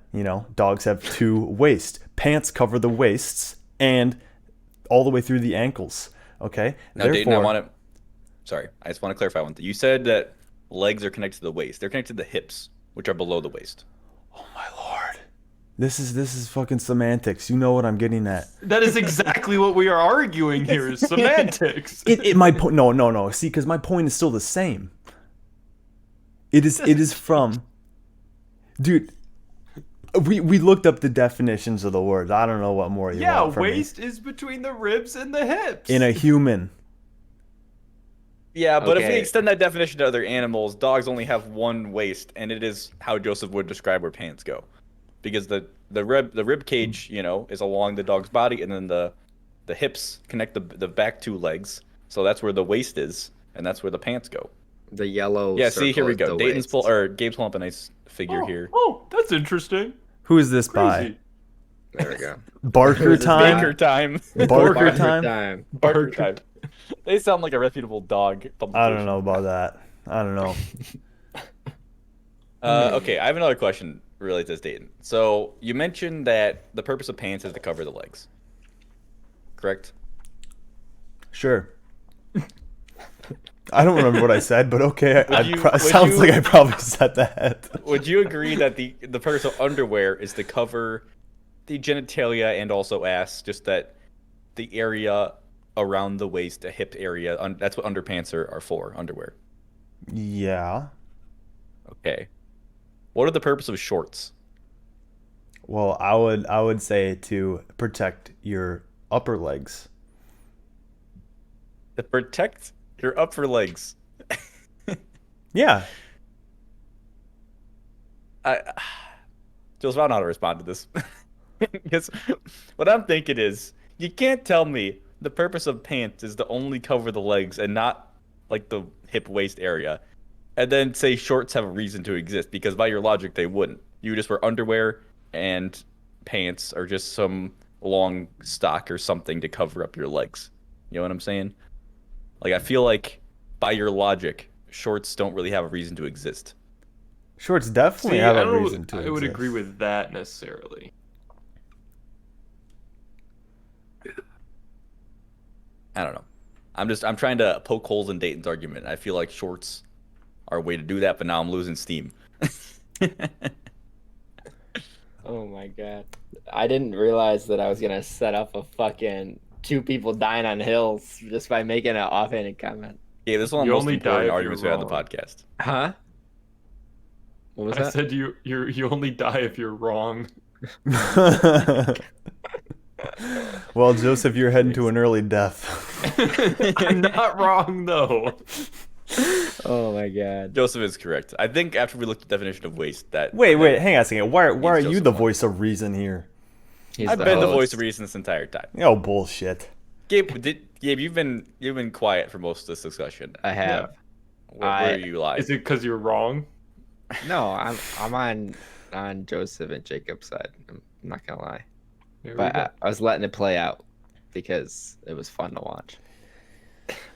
dogs have 2 waists. Pants cover the waists and all the way through the ankles, okay? Now, Dayton, I just want to clarify one thing. You said that legs are connected to the waist. They're connected to the hips, which are below the waist. Oh my lord. This is fucking semantics. You know what I'm getting at. That is exactly what we are arguing here, is semantics. My point. No. See, because my point is still the same. It is from Dude, we looked up the definitions of the words. I don't know what more you Yeah, want from me. waist is between the ribs and the hips. In a human. Yeah, but if we Okay. extend that definition to other animals, dogs only have one waist, and it is how Joseph would describe where pants go, because the rib cage, is along the dog's body, and then the hips connect the back two legs, so that's where the waist is, and that's where the pants go. The yellow. Yeah, see, here we circle is go. the waist. Gabe's pulling up a nice figure here. Oh, that's interesting. Who is this Crazy. There we go. by? Barker time? Baker time. Barker time? Barker time. They sound like a reputable dog. I don't know about that. I don't know. Okay, I have another question related to this, Dayton. So you mentioned that the purpose of pants is to cover the legs, correct? Sure. I don't remember what I said, but okay. Would Sounds you- like I probably said that. Would you agree that the purpose of underwear is to cover the genitalia and also ass, just that the area around the waist, the hip area, that's what underpants are for, underwear. Yeah. Okay. What are the purpose of shorts? Well, I would say to protect your upper legs. To protect your upper legs. Yeah. Joseph, I don't know how to respond to this. Because what I'm thinking is, you can't tell me the purpose of pants is to only cover the legs and not like the hip waist area, and then say shorts have a reason to exist, because by your logic they wouldn't. You just wear underwear, and pants are just some long stock or something to cover up your legs. You know what I'm saying? Like, I feel like by your logic, shorts don't really have a reason to exist. Shorts definitely See, have I a don't reason to I would exist. agree with that necessarily. I don't know. I'm trying to poke holes in Dayton's argument. I feel like shorts are a way to do that, but now I'm losing steam. Oh my god. I didn't realize that I was gonna set up a fucking two people dying on hills just by making an offhanded comment. Yeah, this is one of You the most only die important if arguments we you're had on the wrong. podcast. Huh? What was I that? said you only die if you're wrong. Well, Joseph, you're heading to an early death. I'm not wrong though. Oh my god. Joseph is correct. I think after we looked at the definition of waste, that Wait, hang on a second. Why are you Joseph the won. voice of reason here? He's I've been the voice host. of reason this entire time. Oh, bullshit. Gabe, you've been quiet for most of this discussion. I have. Where you lie? Is it because you're wrong? No, I'm on Joseph and Jacob's side. I'm not gonna lie. There we But go. I was letting it play out because it was fun to watch.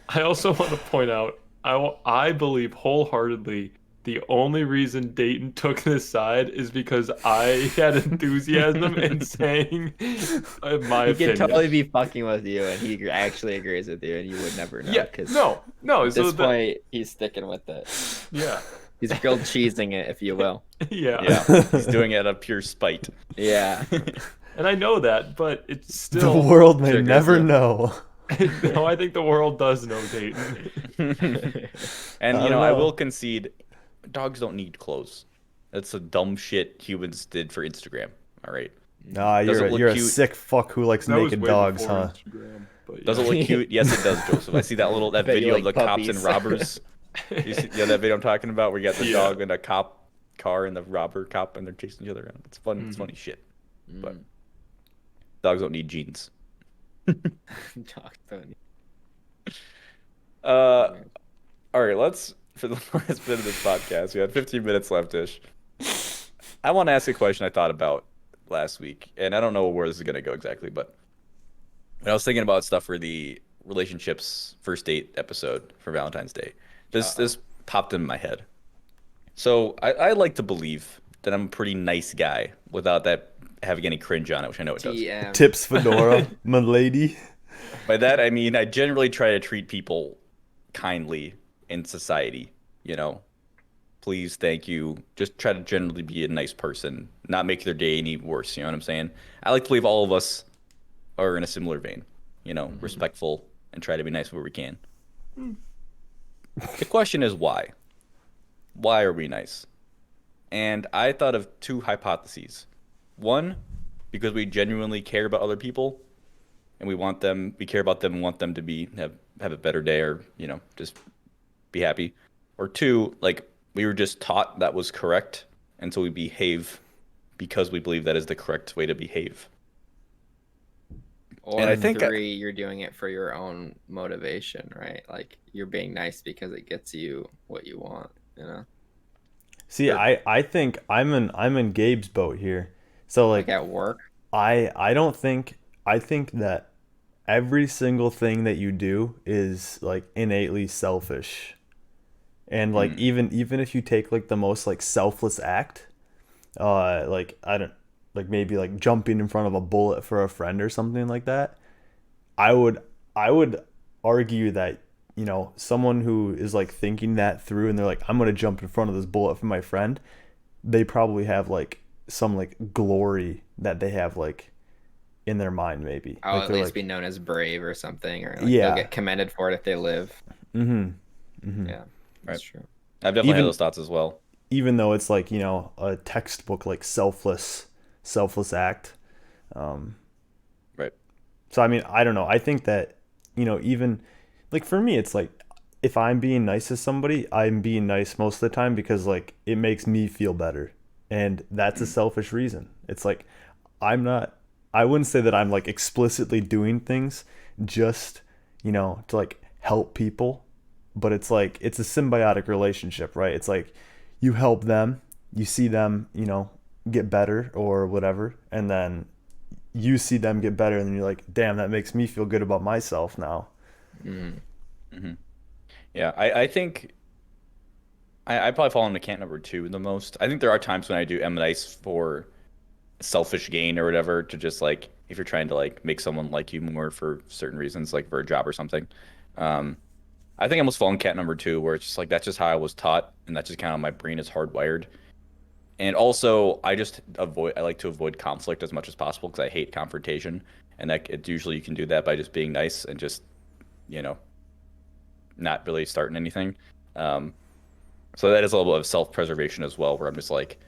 I also want to point out, I believe wholeheartedly the only reason Dayton took this side is because I had enthusiasm in saying my He opinion. could totally be fucking with you, and he actually agrees with you, and you would never know. Yeah, 'cause no. At So this point, he's sticking with it. yeah, He's grilled cheesing it, if you will. yeah, Yeah, he's doing it out of pure spite. Yeah. and I know that, but it's The still. world may Sure, never yeah. know. No, I think the world does know Dayton. And I I don't know. will concede, dogs don't need clothes. That's a dumb shit humans did for Instagram. All right. Nah, Does it look you're a cute? sick fuck who likes That was naked way dogs, before huh? Instagram, but Does yeah. it look cute? Yes, it does, Joseph. I see that Bet you video of like the cops and puppies. robbers. You see, that video I'm talking about where you got the Yeah. dog and a cop car and the robber cop and they're chasing each other around. It's fun. It's Mhm. funny shit. But Mm. dogs don't need jeans. Dog don't- All right, let's for the last bit of this podcast. We have 15 minutes left ish. I want to ask a question I thought about last week, and I don't know where this is gonna go exactly, but when I was thinking about stuff for the relationships first date episode for Valentine's Day, this popped in my head. So I like to believe that I'm a pretty nice guy without that having any cringe on it, which I know it does. TM. Tips fedora, my lady. By that I mean I generally try to treat people kindly in society, you know. Please, thank you. Just try to generally be a nice person, not make their day any worse, you know what I'm saying? I like to believe all of us are in a similar vein, you know, respectful and try to be nice where we can. The question is why? Why are we nice? And I thought of two hypotheses. One, because we genuinely care about other people and we care about them and want them to have a better day or, just be happy. Or two, like we were just taught that was correct, and so we behave because we believe that is the correct way to behave. Or And I think three, you're doing it for your own motivation, right? Like you're being nice because it gets you what you want, you know? See, Sure. I think I'm in Gabe's boat here. So Like like at work. I don't think I think that every single thing that you do is like innately selfish. And like Mm, even if you take like the most like selfless act, like I don't like maybe like jumping in front of a bullet for a friend or something like that, I would I would argue that someone who is like thinking that through and they're like I'm gonna jump in front of this bullet for my friend, they probably have like some like glory that they have like in their mind maybe I'll like at they're least be like known as brave or something, or like they'll yeah. get commended for it if they live. Mm-hmm. Mm-hmm. Yeah, right. that's true. I've definitely had even those thoughts as well. even though it's like a textbook like selfless act. um Right. so I mean I don't know, I think that even like for me it's like if I'm being nice to somebody I'm being nice most of the time because like it makes me feel better, and that's a Mm, selfish reason. It's like I'm not I wouldn't say that I'm like explicitly doing things just to like help people, but it's like it's a symbiotic relationship, right? It's like you help them, you see them get better or whatever, and then you see them get better and then you're like damn, that makes me feel good about myself now. Mm. hmm Yeah, I think I probably fall into camp number two the most. I think there are times when I do am nice for selfish gain or whatever, to just like if you're trying to like make someone like you more for certain reasons, like for a job or something. Um, I think I almost fall in cat number two, where it's just like that's just how I was taught, and that's just kind of my brain is hardwired. And also, I like to avoid conflict as much as possible because I hate confrontation, and that it usually you can do that by just being nice and just you know not really starting anything. Um, so that is a little bit of self-preservation as well, where I'm just like,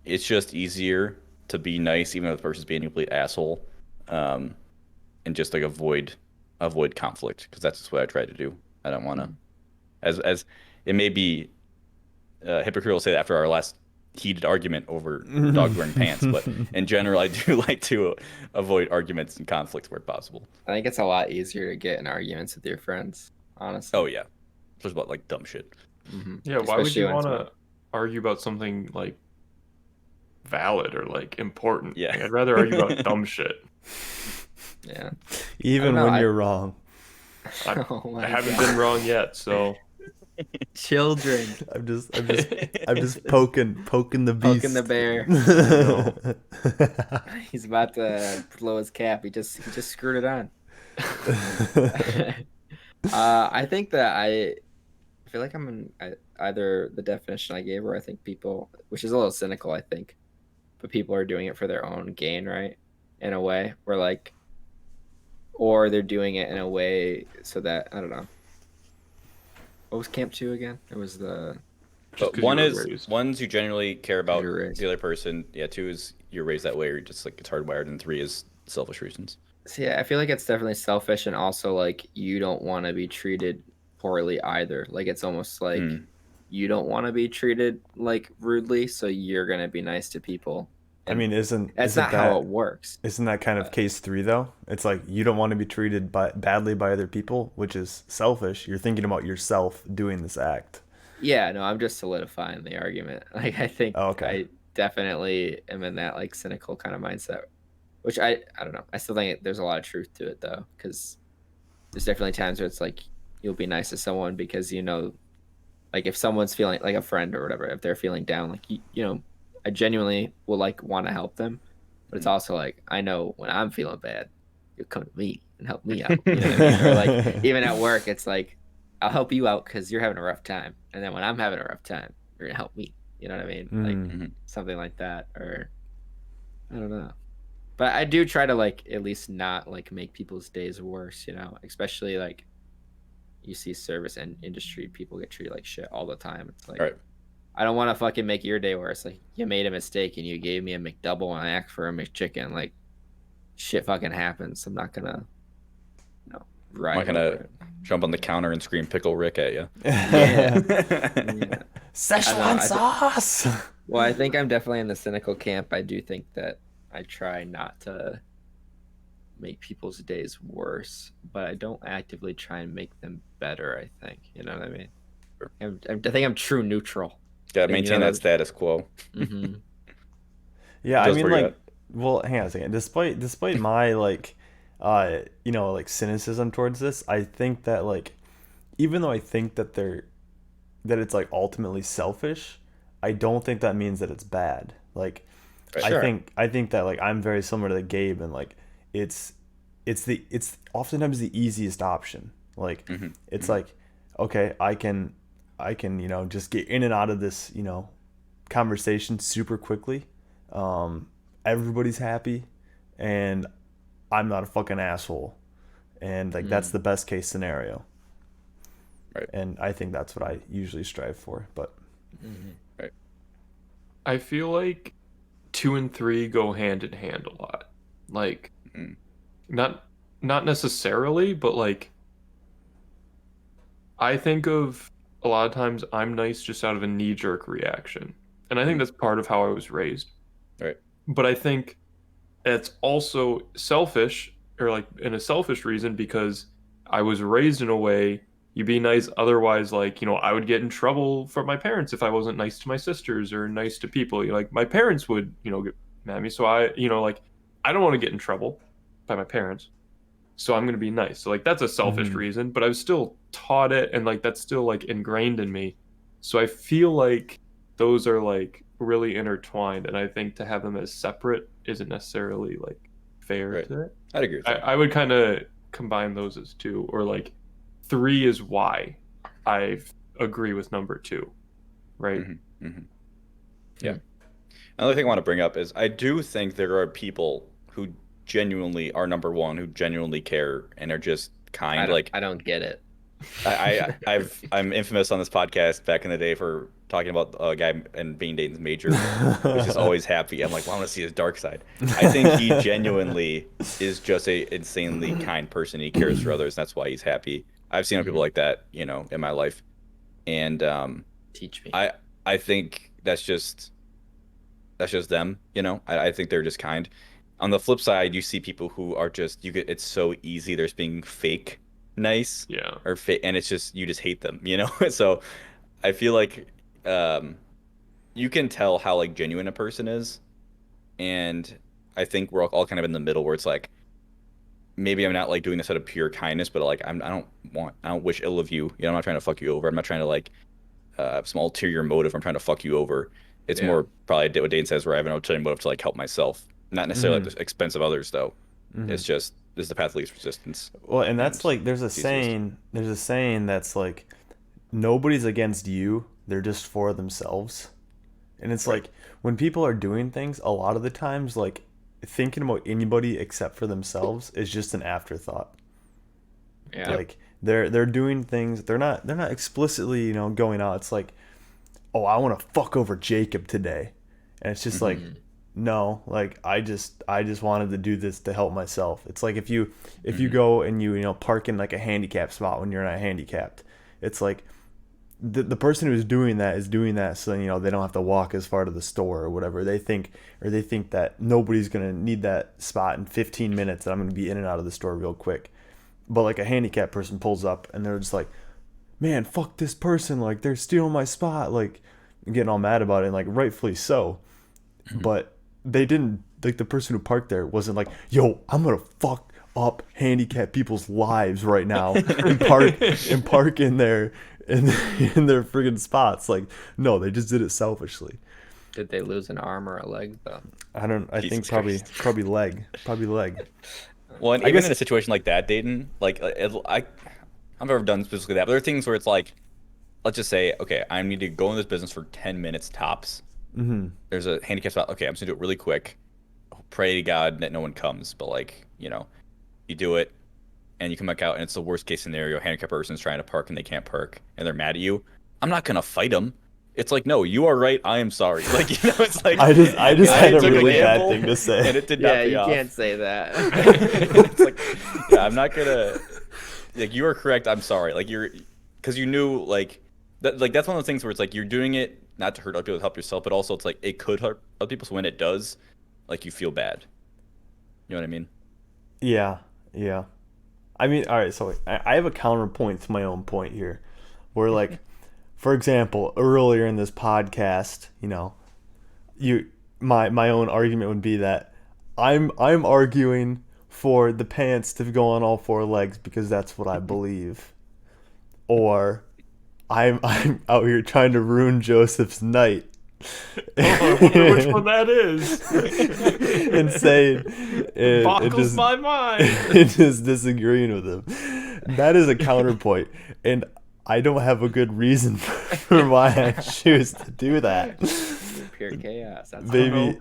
it's just easier to be nice, even if the person's being a complete asshole, um, and just like avoid conflict because that's just what I try to do. I don't want to, as it may be hypocritical to say that after our last heated argument over dogs wearing pants, but in general, I do like to avoid arguments and conflicts where possible. I think it's a lot easier to get in arguments with your friends, honestly. Oh yeah, just about like dumb shit. Yeah, why would Especially you when it's want to argue about something like valid or like important? Yeah. Like, I'd rather argue about dumb shit. yeah. Even know, when I- you're wrong. Oh I my haven't God. been wrong yet, so Children I'm just poking the beast. poking the bear. know. He's about to blow his cap. He just screwed it on. I think that I feel like I'm in either the definition I gave, or I think people, which is a little cynical, I think, but people are doing it for their own gain, right? In a way, where like, or they're doing it in a way so that I don't know. What was Camp 2 again? It was the Just But 'cause one you were is raised. one's you genuinely care about you were raised. the other person. Yeah, two is you're raised that way, or you're just like it's hardwired, and three is selfish reasons. So yeah, I feel like it's definitely selfish, and also like you don't want to be treated poorly either. Like it's almost like Mm. you don't want to be treated like rudely, so you're gonna be nice to people. I And mean, that's isn't not how that it works. isn't that kind of case three though? It's like you don't want to be treated badly by other people, which is selfish. You're thinking about yourself doing this act. Yeah, no, I'm just solidifying the argument. Like I think Oh, okay. I definitely am in that like cynical kind of mindset, which I don't know. I still think there's a lot of truth to it though, because there's definitely times where it's like you'll be nice to someone because like if someone's feeling like a friend or whatever, if they're feeling down, like I genuinely will like want to help them, but it's also like I know when I'm feeling bad, you'll come to me and help me out. You know what I mean? Or like even at work, it's like I'll help you out because you're having a rough time, and then when I'm having a rough time, you're gonna help me. You know what I mean? Like Mhm. something like that, or I don't know. But I do try to like at least not like make people's days worse. Especially like you see service and industry people get treated like shit all the time. It's like Right. I don't want to fucking make your day worse. Like, you made a mistake and you gave me a McDouble and I asked for a McChicken. Like, shit fucking happens. I'm not gonna, I'm ride not gonna over it. jump on the counter and scream Pickle Rick at you. Yeah. Szechuan sauce. Well, I think I'm definitely in the cynical camp. I do think that I try not to make people's days worse, but I don't actively try and make them better. I think, you know what I mean. I think I'm true neutral. Gotta And, you maintain know, that status quo. Mm-hmm. Yeah, I Just mean, where you're like, at. well, hang on a second. Despite my like, like cynicism towards this, I think that like, even though I think that it's like ultimately selfish, I don't think that means that it's bad. Like, Right. Sure. I think that like I'm very similar to Gabe, and like it's it's oftentimes the easiest option. Like, it's like, okay, I can just get in and out of this conversation super quickly. Everybody's happy, and I'm not a fucking asshole, and like that's the best case scenario. Right. And I think that's what I usually strive for. But Right. I feel like 2 and 3 go hand in hand a lot. Like, not necessarily, but like, I think of a lot of times I'm nice just out of a knee-jerk reaction, and I think that's part of how I was raised. Right. But I think it's also selfish, or like in a selfish reason, because I was raised in a way you be nice, otherwise, like, I would get in trouble from my parents if I wasn't nice to my sisters or nice to people. Like, my parents would get mad at me, so like, I don't want to get in trouble by my parents, so I'm going to be nice. So like, that's a selfish reason, but I was still taught it, and like that's still like ingrained in me. So I feel like those are like really intertwined, and I think to have them as separate isn't necessarily like fair Right. to it. I'd agree with that. I would kind of combine those as two, or like 3 is why I agree with number 2, right? Yeah. Another thing I want to bring up is I do think there are people who genuinely are number one, who genuinely care and are just kind. I don't get it. I'm infamous on this podcast back in the day for talking about a guy in Bean Dayton's Major who's just always happy. I'm like, well, I want to see his dark side. I think he genuinely is just a insanely kind person. He cares for others. That's why he's happy. I've seen people like that, in my life, and Teach me. I think that's just them. I think they're just kind. On the flip side, you see people who are just it's so easy. They're just being fake nice, Yeah. or fake, and it's just you just hate them. So I feel like you can tell how like genuine a person is, and I think we're all kind of in the middle where it's like maybe I'm not like doing this out of pure kindness, but like I don't wish ill of you. I'm not trying to fuck you over. I'm not trying to like have some ulterior motive. I'm trying to fuck you over. It's more probably what Dane says, where I have an ulterior motive to like help myself, not necessarily at the expense of others, though. It's just this is the path of least resistance. Well, and that's like there's a saying that's like nobody's against you, they're just for themselves. And it's like when people are doing things, a lot of the times like thinking about anybody except for themselves is just an afterthought. Yeah. Like they're doing things, they're not explicitly, going out. It's like, "Oh, I want to fuck over Jacob today." And it's just like, no, like I just wanted to do this to help myself. It's like if you go and you park in like a handicap spot when you're not handicapped, it's like the person who's doing that is doing that so they don't have to walk as far to the store or whatever. They think that nobody's gonna need that spot in 15 minutes, and I'm gonna be in and out of the store real quick. But like a handicapped person pulls up and they're just like, "Man, fuck this person! Like they're stealing my spot!" Like getting all mad about it, and like rightfully so. But they didn't, like, the person who parked there wasn't like, "Yo, I'm gonna fuck up handicapped people's lives right now and park in their friggin' spots." Like, no, they just did it selfishly. Did they lose an arm or a leg though? I think probably leg. Well, and I even guess in a situation like that, Dayton, like I've never done specifically that, but there are things where it's like, let's just say, okay, I need to go in this business for 10 minutes tops. There's a handicap spot. Okay, I'm just gonna do it really quick. Pray to God that no one comes. But like, you do it, and you come back out, and it's the worst case scenario. A handicapped person's trying to park and they can't park, and they're mad at you. I'm not gonna fight them. it's like, no, you are right. I am sorry. Like, you know, it's like I just had a took really bad gamble, thing to say. and it did not Yeah, pay you off. can't say that. It's like, yeah, I'm not gonna. Like, you are correct. I'm sorry. Like, because you knew, like, that's one of those things where it's like you're doing it not to hurt other people, to help yourself, but also it's like it could hurt other people. So when it does, like, you feel bad. You know what I mean? Yeah, yeah. I mean, all right. So I have a counterpoint to my own point here, where like, for example, earlier in this podcast, you know, my own argument would be that I'm arguing for the pants to go on all four legs because that's what I believe, or I'm out here trying to ruin Joseph's night. Oh, I wonder which one that is. Insane. Boggles my mind. And just disagreeing with him. That is a counterpoint, and I don't have a good reason for why I choose to do that. Pure chaos. That's Maybe.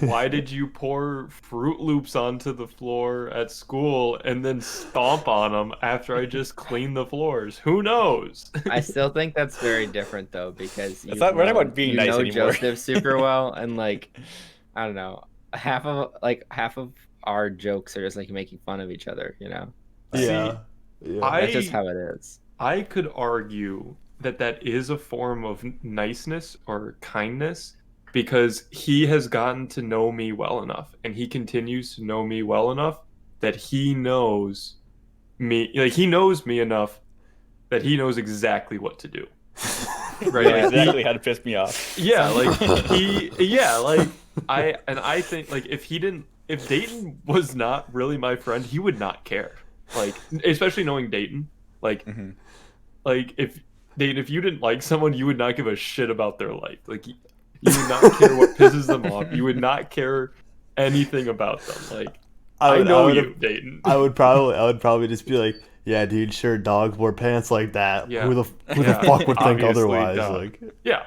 Why did you pour Fruit Loops onto the floor at school and then stomp on them after I just cleaned the floors? Who knows? I still think that's very different though, because We're not about being nice know anymore. Joseph super well, and like, I don't know, half of our jokes are just like making fun of each other, you know. Like, Yeah. that's just how it is. I could argue that is a form of niceness or kindness, because he has gotten to know me well enough, and he continues to know me well enough that he knows me, like he knows me enough that he knows exactly what to do. Right? Yeah, exactly how to piss me off. Yeah, like I think like if Dayton was not really my friend, he would not care. Like, especially knowing Dayton, like like if you didn't like someone, you would not give a shit about their life. Like, you would not care what pisses them off. You would not care anything about them. Like, I know you, Dayton. I would probably just be like, yeah, dude, sure, dogs wear pants like that. Yeah. Who the fuck would think Obviously, otherwise? duh. Like, yeah,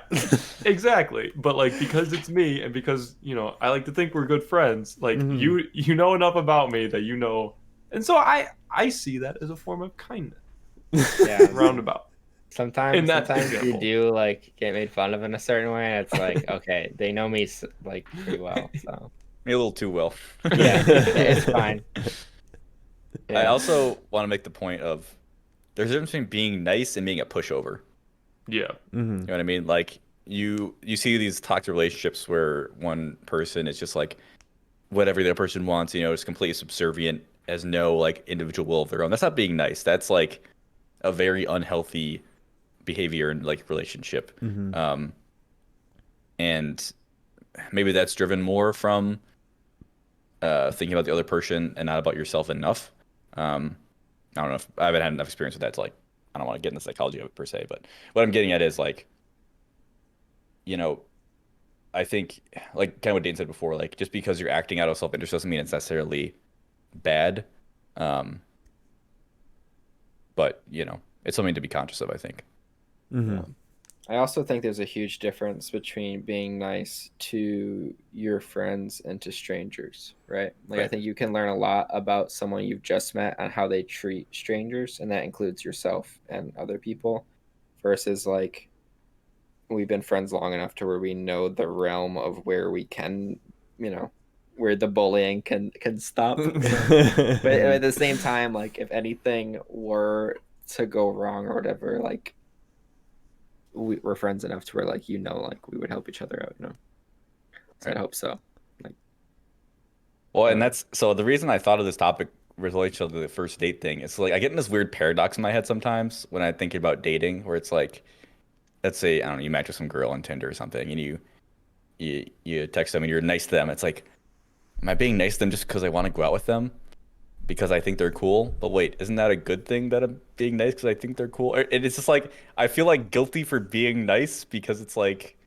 exactly. But like, because it's me, and because, you know, I like to think we're good friends. Like, you know enough about me that you know, and so I see that as a form of kindness. Yeah, Roundabout. Sometimes example. you do like get made fun of in a certain way, and it's like, okay, they know me like pretty well, so Maybe a little too well. yeah, it's fine. Yeah. I also want to make the point of there's a difference between being nice and being a pushover. Yeah. You know what I mean? Like, you see these toxic relationships where one person is just like whatever the other person wants, you know, is completely subservient, has no like individual will of their own. That's not being nice. That's like a very unhealthy behavior in like relationship. And maybe that's driven more from thinking about the other person and not about yourself enough. I don't know if I haven't had enough experience with that to like, I don't want to get into psychology of it per se, but what I'm getting at is like, you know, I think like kind of what Dane said before, like just because you're acting out of self-interest doesn't mean it's necessarily bad. But you know, it's something to be conscious of, I think. I also think there's a huge difference between being nice to your friends and to strangers, right? Like, I think you can learn a lot about someone you've just met on how they treat strangers, and that includes yourself and other people, versus like we've been friends long enough to where we know the realm of where we can, you know, where the bullying can stop. But at the same time, like if anything were to go wrong or whatever, like we're friends enough to where like, you know, like we would help each other out, you know. So I hope so. Like, well, and that's so the reason I thought of this topic related to the first date thing is like I get in this weird paradox in my head sometimes when I think about dating, where it's like, let's say, I don't know, you match with some girl on Tinder or something, and you text them and you're nice to them. It's like, am I being nice to them just because I want to go out with them? Because I think they're cool? But wait, isn't that a good thing that I'm being nice because I think they're cool? It's just like, I feel like guilty for being nice because it's like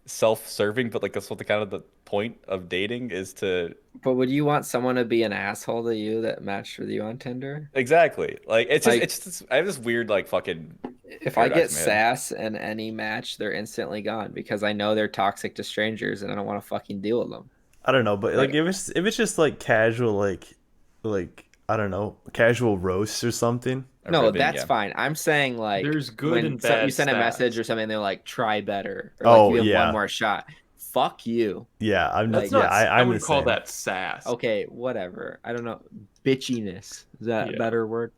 self-serving, but like that's what the kind of the point of dating is to. but would you want someone to be an asshole to you that matched with you on Tinder? Exactly. Like it's just, Like, it's just, I have this weird like fucking. If I get paradox in my head. sass in any match, they're instantly gone because I know they're toxic to strangers and I don't want to fucking deal with them. I don't know, but like if it's just like casual, like I don't know, casual roasts or something, No, ribbing, that's yeah. fine. I'm saying like There's good when and bad you send a message stats. or something, they're like, try better. Or Oh, like, you have yeah. one more shot. Fuck you. Yeah, I'm That's yeah, not- I I'm would the call same. that sass. Okay, whatever. I don't know. Bitchiness. Is that a Yeah. better word?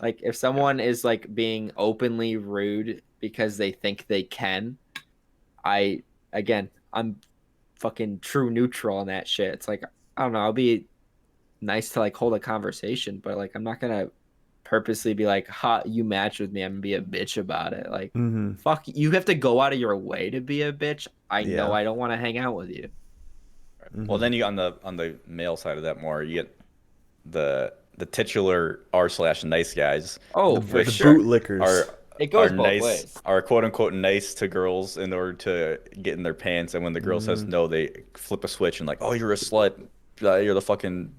Like if someone is like being openly rude because they think they can, I'm fucking true neutral on that shit. It's like, I don't know, I'll be nice to like hold a conversation, but like I'm not gonna purposely be like, ha, you match with me, I'm gonna be a bitch about it. Like Mm-hmm. fuck, you have to go out of your way to be a bitch. I know Yeah. I don't want to hang out with you. Well, then you on the male side of that more, you get the titular r/nice guys Oh, The, for the sure. bootlickers. are It goes are both nice, ways. are quote unquote nice to girls in order to get in their pants, and when the girl says no, they flip a switch and like, oh, you're a slut, you're the fucking,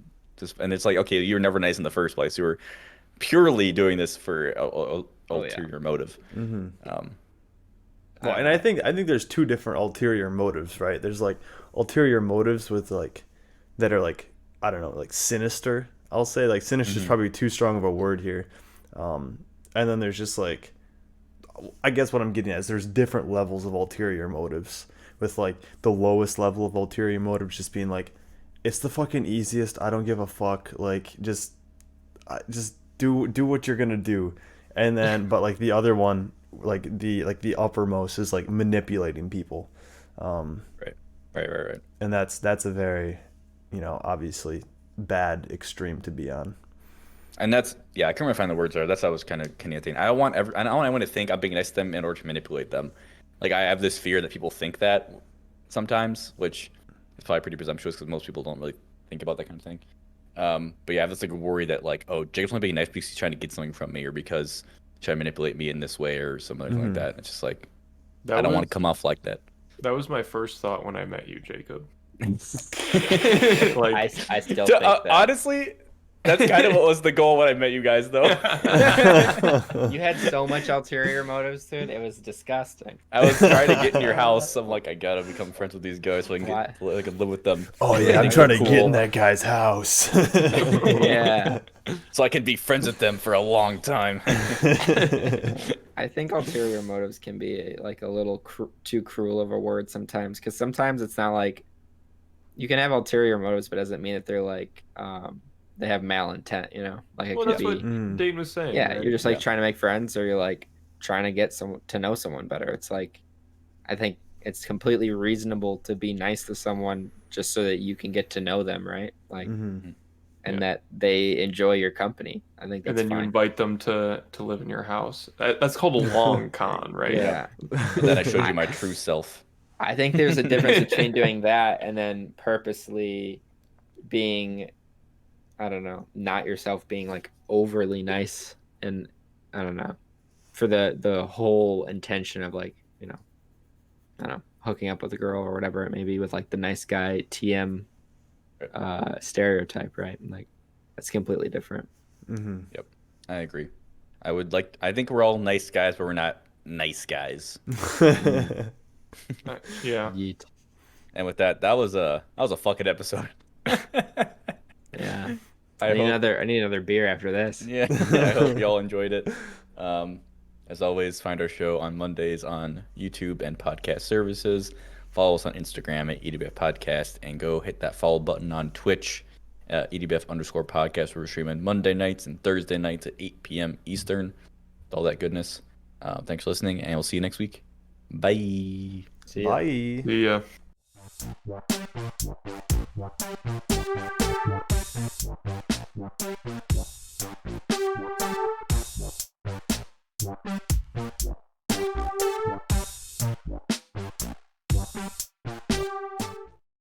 and it's like, okay, you were never nice in the first place. You were purely doing this for a Oh, yeah. ulterior motive. Mm-hmm. Um, Well, and I think there's two different ulterior motives, right? There's like ulterior motives with like that are like, I don't know, like sinister. I'll say like sinister is probably too strong of a word here. And then there's just like, I guess what I'm getting at is there's different levels of ulterior motives, with like the lowest level of ulterior motives just being like, it's the fucking easiest. I don't give a fuck. Like just do what you're gonna do. And then but like the other one, like the uppermost is like manipulating people. right. And that's a very, obviously bad extreme to be on. And that's, yeah, I can't really find the words there. That's how I was kind of thinking. I don't want anyone to think I'm being nice to them in order to manipulate them. Like I have this fear that people think that sometimes, which is probably pretty presumptuous because most people don't really think about that kind of thing. But yeah, I have this like worry that like, oh, Jacob's only being nice because he's trying to get something from me, or because he's trying to manipulate me in this way or something like that. It's just like, I don't want to come off like that. That was my first thought when I met you, Jacob. I still So, think that. honestly, that's kind of what was the goal when I met you guys, though. You had so much ulterior motives, dude. It was disgusting. I was trying to get in your house. I'm like, I gotta become friends with these guys so I can I can live with them. Oh yeah, I'm trying to get in that guy's house. Yeah. So I can be friends with them for a long time. I think ulterior motives can be like a little too cruel of a word sometimes, because sometimes it's not like you can have ulterior motives, but it doesn't mean that they're like they have malintent, like it Well, could that's be. what Dane was saying. Yeah, right? you're just like trying to make friends, or you're like trying to get to know someone better. It's like, I think it's completely reasonable to be nice to someone just so that you can get to know them, right? Like, and that they enjoy your company. I think that's and then fine. you invite them to live in your house. That's called a long con, right? Yeah. And then I showed you my true self. I think there's a difference between doing that and then purposely being, I don't know, not yourself, being like overly nice, and I don't know, for the whole intention of like, I don't know, hooking up with a girl or whatever it may be, with like the nice guy TM stereotype, right? And like that's completely different. Yep, I agree. I think we're all nice guys, but we're not nice guys. Yeah. Yeet. And with that was a fucking episode. Yeah. I need another beer after this. Yeah, I hope y'all enjoyed it. As always, find our show on Mondays on YouTube and podcast services. Follow us on Instagram at ewfpodcast, and go hit that follow button on Twitch at ewf_podcast, where we're streaming Monday nights and Thursday nights at 8 p.m. Eastern. All that goodness. Thanks for listening, and we'll see you next week. Bye. See ya. Bye. See ya.